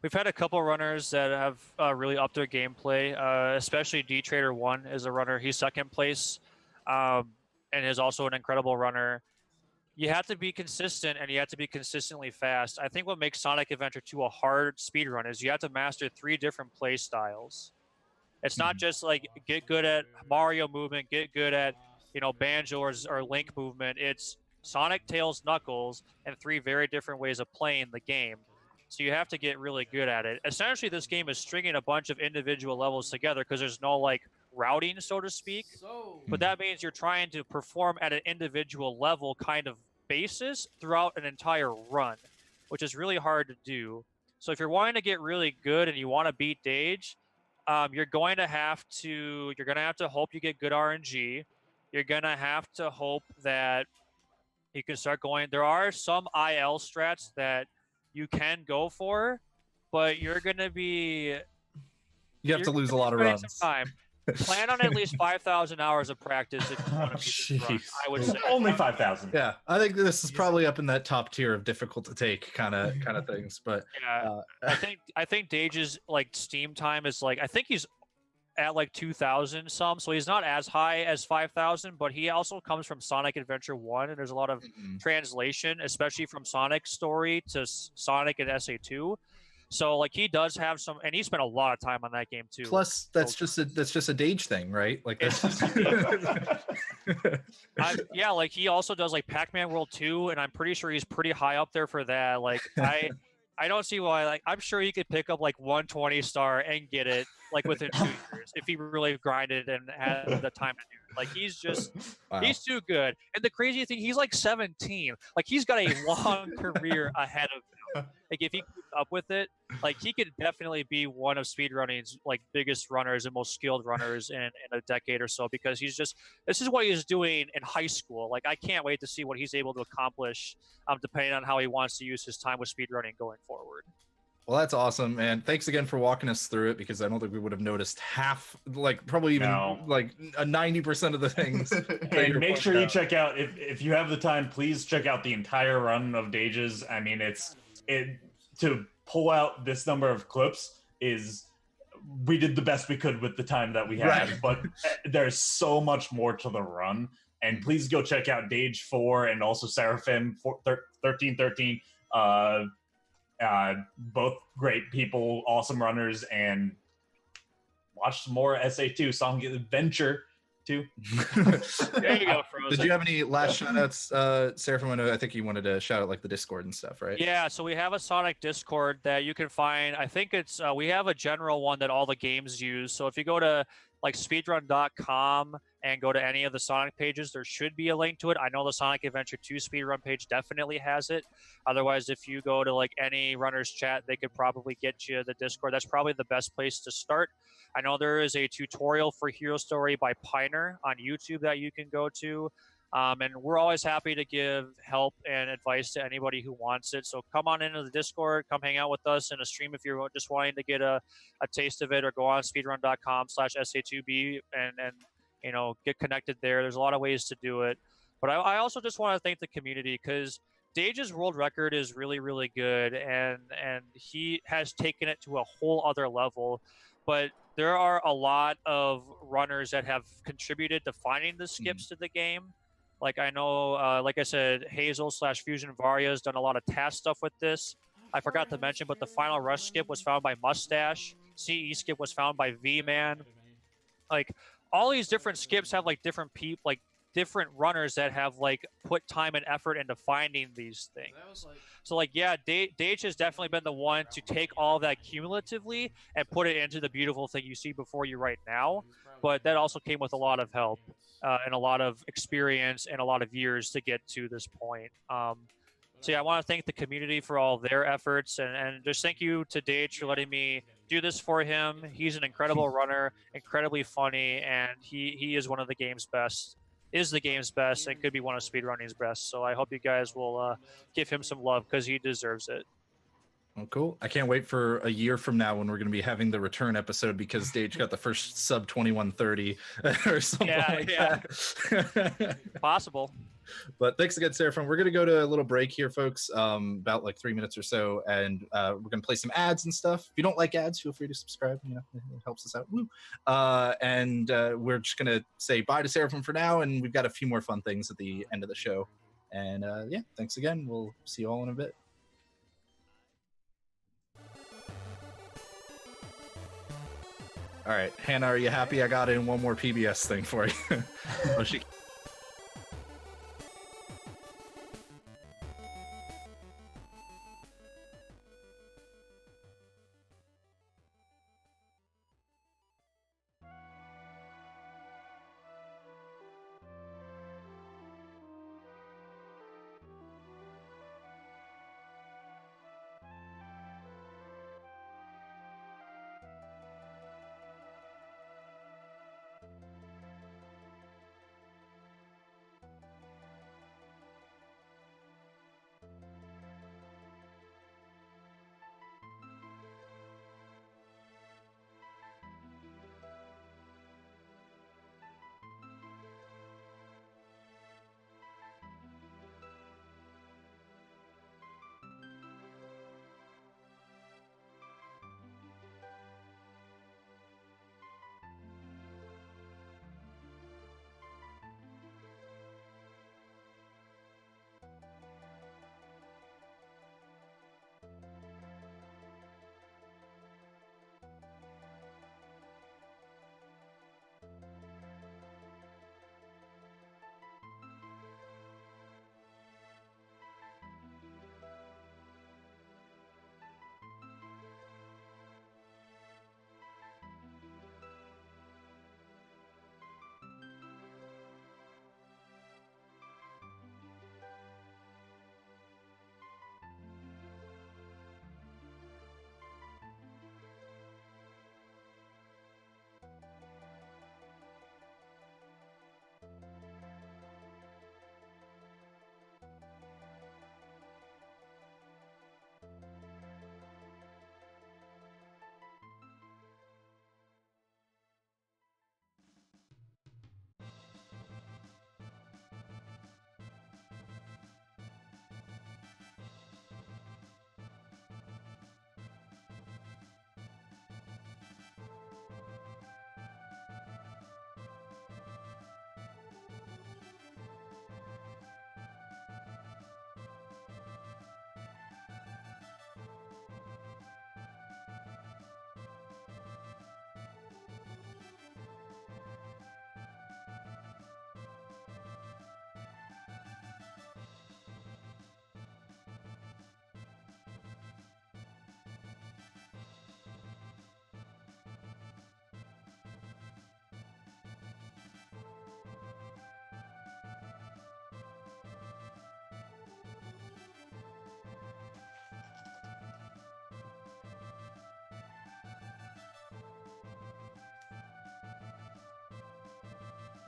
We've had a couple runners that have really upped their gameplay, especially D-Trader 1 is a runner. He's second place and is also an incredible runner. You have to be consistent, and you have to be consistently fast. I think what makes Sonic Adventure 2 a hard speedrun is you have to master 3 different play styles. It's not just like get good at Mario movement, get good at Banjo or Link movement. It's Sonic, Tails, Knuckles, and 3 very different ways of playing the game. So you have to get really good at it. Essentially, this game is stringing a bunch of individual levels together because there's no like routing, so to speak. But that means you're trying to perform at an individual level kind of basis throughout an entire run, which is really hard to do. So if you're wanting to get really good and you want to beat Dage, you're going to have to hope you get good RNG. You're going to have to hope that you can start going. There are some IL strats that you can go for, but you're going to be... You have to lose a lot of runs. Some time. Plan on at least 5,000 hours of practice if you want to beat this run, I would say. Only 5,000. Yeah, I think this is probably up in that top tier of difficult to take kind of things. But yeah, I think Dage's like Steam time is like, I think he's at like 2,000 some, so he's not as high as 5,000, but he also comes from Sonic Adventure 1, and there's a lot of translation, especially from Sonic's story to Sonic and SA2. So like he does have some, and he spent a lot of time on that game too. Plus, that's just a Dage thing, right? Like that's yeah, like he also does like Pac-Man World 2, and I'm pretty sure he's pretty high up there for that. Like I don't see why. Like I'm sure he could pick up like 120 star and get it like within 2 years if he really grinded and had the time to do it. Like he's just he's too good. And the crazy thing, he's like 17. Like he's got a long career ahead of him. Like if he keeps up with it, like he could definitely be one of speedrunning's like biggest runners and most skilled runners in a decade or so, because he's just, this is what he's doing in high school. Like I can't wait to see what he's able to accomplish depending on how he wants to use his time with speedrunning going forward. Well, that's awesome, and thanks again for walking us through it, because I don't think we would have noticed half, like probably even like 90% of the things. And make sure you check out, if you have the time, please check out the entire run of Dages. I mean, to pull out this number of clips we did the best we could with the time that we had, but there's so much more to the run. And please go check out Dage 4 and also Seraphim 1313. Both great people, awesome runners, and watch some more SA2 Sonic Adventure too. There you go, Frozen. Did you have any last shout outs, Seraphim? I think you wanted to shout out like the Discord and stuff, right? Yeah, so we have a Sonic Discord that you can find. I think it's we have a general one that all the games use. So if you go to like speedrun.com and go to any of the Sonic pages, there should be a link to it. I know the Sonic Adventure 2 speedrun page definitely has it. Otherwise, if you go to like any runner's chat, they could probably get you the Discord. That's probably the best place to start. I know there is a tutorial for Hero Story by Piner on YouTube that you can go to. And we're always happy to give help and advice to anybody who wants it. So come on into the Discord, come hang out with us in a stream if you're just wanting to get a taste of it, or go on speedrun.com/SA2B and you know, get connected there. There's a lot of ways to do it. But I also just want to thank the community, because Dage's world record is really, really good, and he has taken it to a whole other level. But there are a lot of runners that have contributed to finding the skips to the game. Like I know, like I said, Hazel/Fusion Varia has done a lot of task stuff with this. I forgot to mention, but the Final Rush skip was found by Mustache. CE skip was found by V-Man. Like all these different skips have like different people, like different runners that have like put time and effort into finding these things. So like, yeah, Dage has definitely been the one to take all that cumulatively and put it into the beautiful thing you see before you right now. But that also came with a lot of help and a lot of experience and a lot of years to get to this point. So yeah, I want to thank the community for all their efforts, and just thank you to Dage for letting me do this for him. He's an incredible runner, incredibly funny, and he is one of the game's best. Is the game's best, and could be one of speedrunning's best. So I hope you guys will give him some love, because he deserves it. Well, cool. I can't wait for a year from now when we're going to be having the return episode, because Dage got the first sub 2130 or something that. Possible. But thanks again, Seraphim. We're going to go to a little break here, folks, about like 3 minutes or so, and we're going to play some ads and stuff. If you don't like ads, feel free to subscribe. You know, it helps us out. Woo. And we're just going to say bye to Seraphim for now, and we've got a few more fun things at the end of the show. And yeah, thanks again. We'll see you all in a bit. All right, Hannah, are you happy? I got in one more PBS thing for you. Oh, she.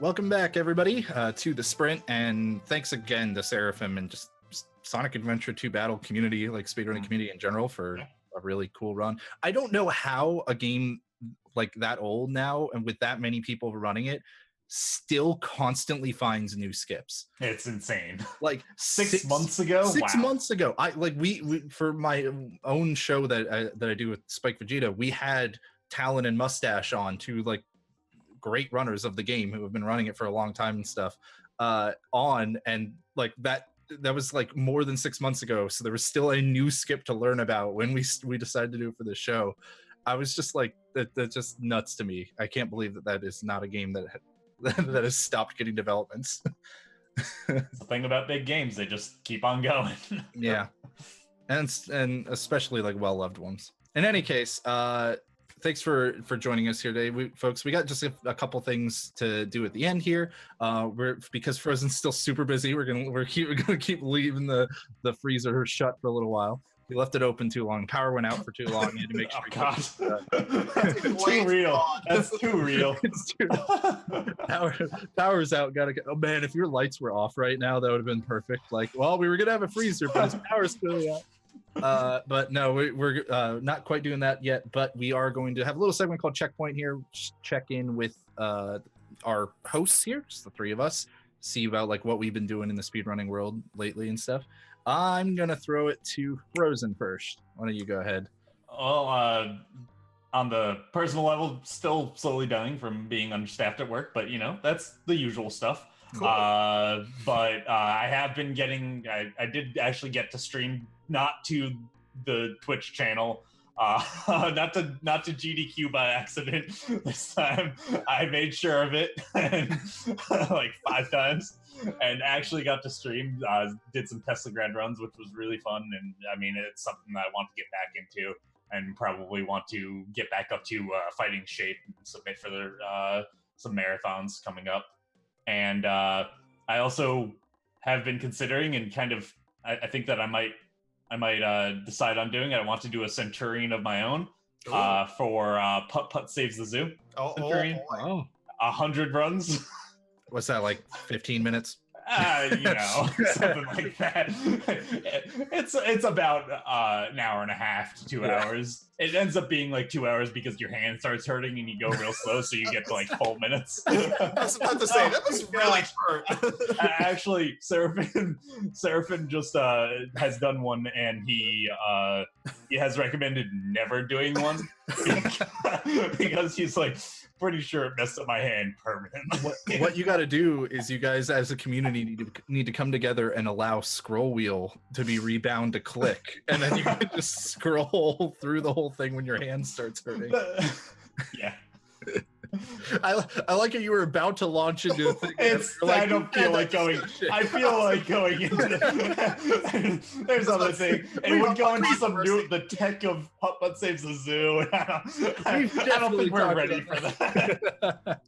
Welcome back, everybody, to the sprint, and thanks again to Seraphim and just Sonic Adventure 2 Battle community, like speedrunning community in general, for a really cool run. I don't know how a game like that old now and with that many people running it still constantly finds new skips. It's insane. Like 6 months ago. 6 Wow. months ago, I like we for my own show that I do with Spike Vegeta, we had Talon and Mustache on, two like great runners of the game who have been running it for a long time and stuff, on, and like that was like more than 6 months ago, so there was still a new skip to learn about when we decided to do it for this show. I was just like, that's just nuts to me. I can't believe that is not a game that that has stopped getting developments. The thing about big games, they just keep on going. Yeah, and especially like well-loved ones. In any case, thanks for joining us here today, folks. We got just a couple things to do at the end here. Because Frozen's still super busy, we're gonna keep leaving the freezer shut for a little while. We left it open too long. Power went out for too long. You had to make sure. Oh God, too real. That's too real. It's too power's out. Gotta get. Oh man, if your lights were off right now, that would have been perfect. Like, well, we were gonna have a freezer, but his power's still out. But no, we're not quite doing that yet. But we are going to have a little segment called Checkpoint here. Just check in with our hosts here, just the three of us, see about like what we've been doing in the speedrunning world lately and stuff. I'm gonna throw it to Frozen first. Why don't you go ahead? Well, on the personal level, still slowly dying from being understaffed at work, but you know, that's the usual stuff. Cool. But I have been getting, I did actually get to stream, not to the Twitch channel, not to GDQ by accident this time. I made sure of it and like 5 times, and actually got to stream, did some Tesla grad runs, which was really fun. And I mean, it's something that I want to get back into and probably want to get back up to fighting shape and submit for their some marathons coming up. And I also have been considering, and kind of, I think that I might decide on doing it. I want to do a Centurion of my own for Putt Putt Saves the Zoo. Centurion. 100 runs. What's that, like 15 minutes? You know, something like that. It's about an hour and a half to 2 hours. It ends up being like 2 hours because your hand starts hurting and you go real slow, so you get to like full minutes. I was about to say, that was really short. Actually, Seraphim just has done one, and he has recommended never doing one because he's like, pretty sure it messed up my hand permanently. What you got to do is, you guys as a community need to come together and allow scroll wheel to be rebound to click, and then you can just scroll through the whole thing when your hand starts hurting. Yeah. I like it. You were about to launch into a thing. I don't feel like going. I feel like going into. There's other thing. It would go into the tech of Putt Putt Saves the Zoo. I don't think we're ready for that.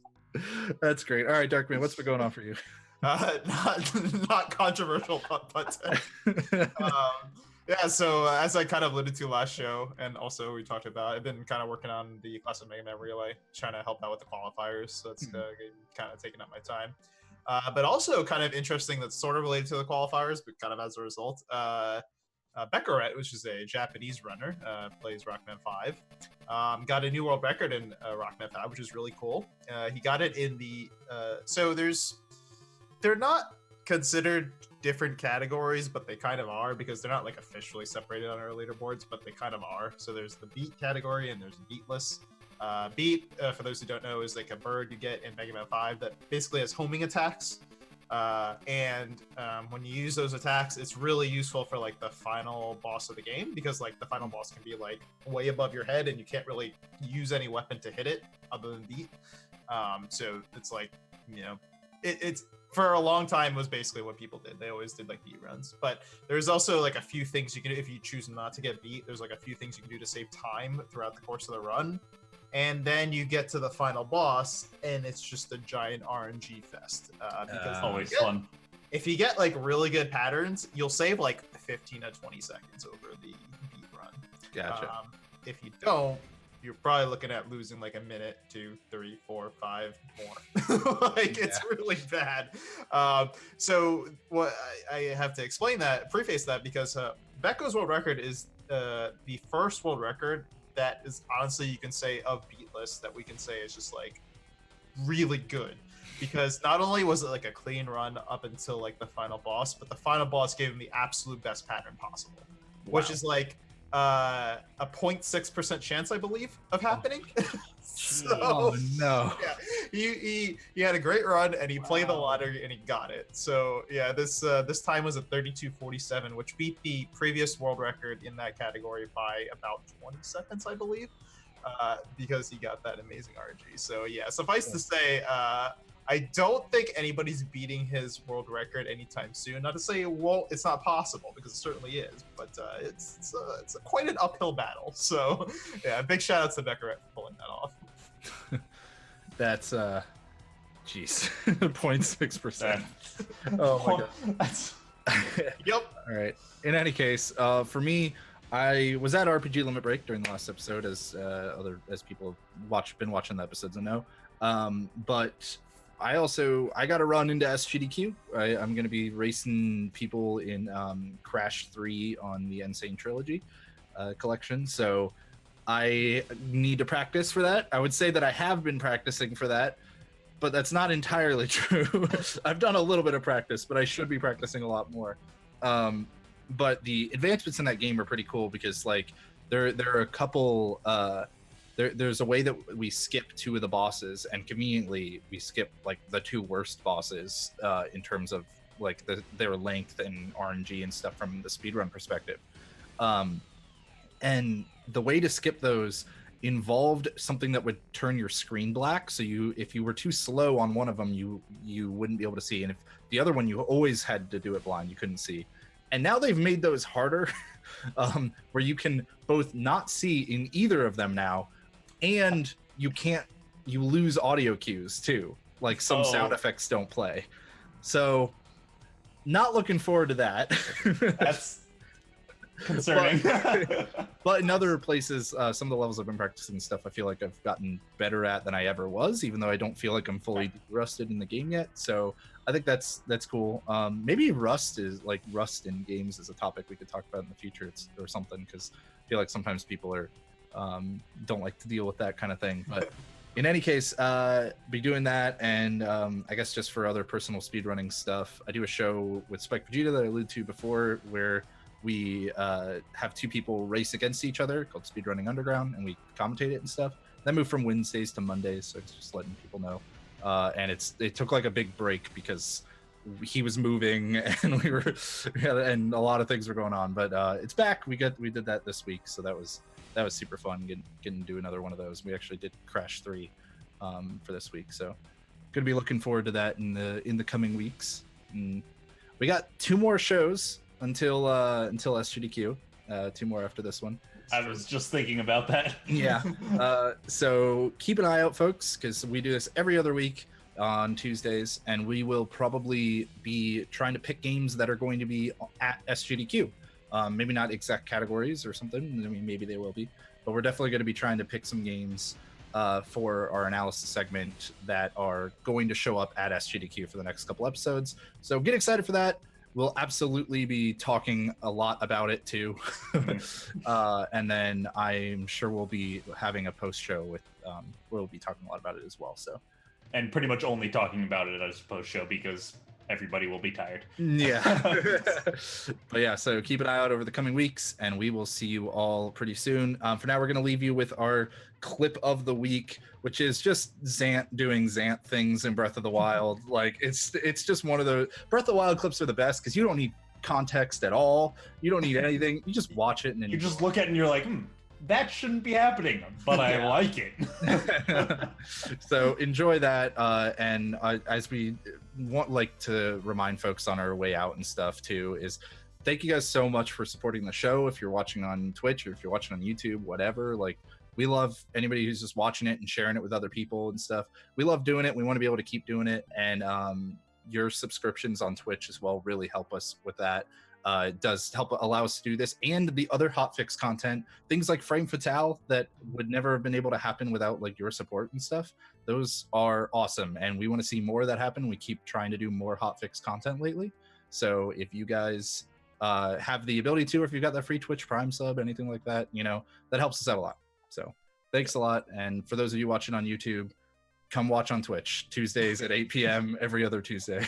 That's great. All right, Darkman, what's been going on for you? Not controversial Putt Putt tech. Yeah, so as I kind of alluded to last show, and also we talked about, I've been kind of working on the Classic Mega Man Relay, trying to help out with the qualifiers, so that's kind of taking up my time. But also kind of interesting, that's sort of related to the qualifiers, but kind of as a result, Bekaret, which is a Japanese runner, plays Rockman 5, got a new world record in Rockman 5, which is really cool. He got it in the, so they're not considered different categories, but they kind of are, because they're not like officially separated on our leaderboards, but they kind of are. So there's the beat category and there's beatless. Beat, for those who don't know, is like a bird you get in Mega Man 5 that basically has homing attacks. And when you use those attacks, it's really useful for like the final boss of the game, because like the final boss can be like way above your head and you can't really use any weapon to hit it other than beat. So it's like, you know, it's for a long time was basically what people did. They always did like beat runs, but there's also like a few things you can do if you choose not to get beat. There's like a few things you can do to save time throughout the course of the run. And then you get to the final boss and it's just a giant RNG fest. Because always fun. If you get like really good patterns, you'll save like 15 to 20 seconds over the beat run. Gotcha. If you don't, you're probably looking at losing like a minute, 2, 3, 4, 5 more. Like it's really bad. So what I have to explain that, preface that, because Becco's world record is the first world record that is honestly, you can say, of beatless that we can say is just like really good, because not only was it like a clean run up until like the final boss, but the final boss gave him the absolute best pattern possible, which is like a 0.6% chance, I believe, of happening. So, Oh no. yeah, he had a great run, and he played the lottery, and he got it. So yeah, this time was a 32:47, which beat the previous world record in that category by about 20 seconds, I believe, because he got that amazing RNG. So yeah, suffice to say, I don't think anybody's beating his world record anytime soon. Not to say it's not possible, because it certainly is, but it's quite an uphill battle. So yeah, big shout out to Becker for pulling that off. That's jeez, 0.6%. Oh my god. Yep. All right. In any case, for me, I was at RPG Limit Break during the last episode, as people have been watching the episodes and know. But I got to run into SGDQ. I'm going to be racing people in Crash 3 on the Insane Trilogy collection. So I need to practice for that. I would say that I have been practicing for that, but that's not entirely true. I've done a little bit of practice, but I should be practicing a lot more. But the advancements in that game are pretty cool, because like there are a couple there's a way that we skip 2 of the bosses, and conveniently we skip like the 2 worst bosses in terms of like their length and RNG and stuff from the speedrun perspective. And the way to skip those involved something that would turn your screen black, so if you were too slow on one of them, you wouldn't be able to see, and if the other one, you always had to do it blind, you couldn't see. And now they've made those harder, where you can both not see in either of them now, and you lose audio cues too, like some sound effects don't play. So not looking forward to that. That's concerning. But in other places, some of the levels I've been practicing stuff, I feel like I've gotten better at than I ever was, even though I don't feel like I'm fully rusted in the game yet. So I think that's cool. Maybe rust in games is a topic we could talk about in the future, or something, because I feel like sometimes people don't like to deal with that kind of thing. But in any case, be doing that, and I guess just for other personal speedrunning stuff, I do a show with Spike Vegeta that I alluded to before, where we have 2 people race against each other, called Speedrunning Underground, and we commentate it and stuff. That moved from Wednesdays to Mondays, so it's just letting people know. And it took like a big break because he was moving and and a lot of things were going on, but it's back. We did that this week, so that was super fun getting to do another one of those. We actually did Crash 3 for this week, so gonna be looking forward to that in the coming weeks. And we got 2 more shows until SGDQ, 2 more after this one. I was just thinking about that. Yeah. So keep an eye out, folks, because we do this every other week on Tuesdays, and we will probably be trying to pick games that are going to be at SGDQ. Maybe not exact categories or something. I mean, maybe they will be, but we're definitely going to be trying to pick some games for our analysis segment that are going to show up at SGDQ for the next couple episodes. So get excited for that. We'll absolutely be talking a lot about it too. And then I'm sure we'll be having a post show with, we'll be talking a lot about it as well. So, and pretty much only talking about it as a post show because everybody will be tired. Yeah. But yeah, so keep an eye out over the coming weeks, and we will see you all pretty soon. For now, we're going to leave you with our clip of the week, which is just Zant doing Zant things in Breath of the Wild. Like it's just one of the Breath of the Wild clips are the best because you don't need context at all. You don't need anything. You just watch it and then you just look at it and you're like, that shouldn't be happening, but I like it. So enjoy that. And as we like to remind folks on our way out and stuff too, is thank you guys so much for supporting the show. If you're watching on Twitch or if you're watching on YouTube, whatever, like we love anybody who's just watching it and sharing it with other people and stuff. We love doing it. We want to be able to keep doing it. And your subscriptions on Twitch as well really help us with that. It does help allow us to do this, and the other hotfix content, things like Frame Fatale that would never have been able to happen without like your support and stuff. Those are awesome, and we want to see more of that happen. We keep trying to do more hotfix content lately. So if you guys have the ability to, or if you've got that free Twitch Prime sub, anything like that, you know, that helps us out a lot. So thanks a lot. And for those of you watching on YouTube, come watch on Twitch Tuesdays at 8 p.m. every other Tuesday.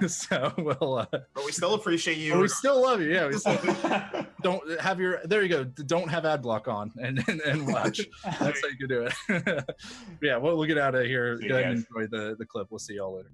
So we'll But we still appreciate you. we still love you. Yeah, we still don't have your, there you go, don't have ad block on and watch. That's how you can do it. Yeah, we'll get out of here. See you Go ahead and guys. enjoy the clip. We'll see y'all later.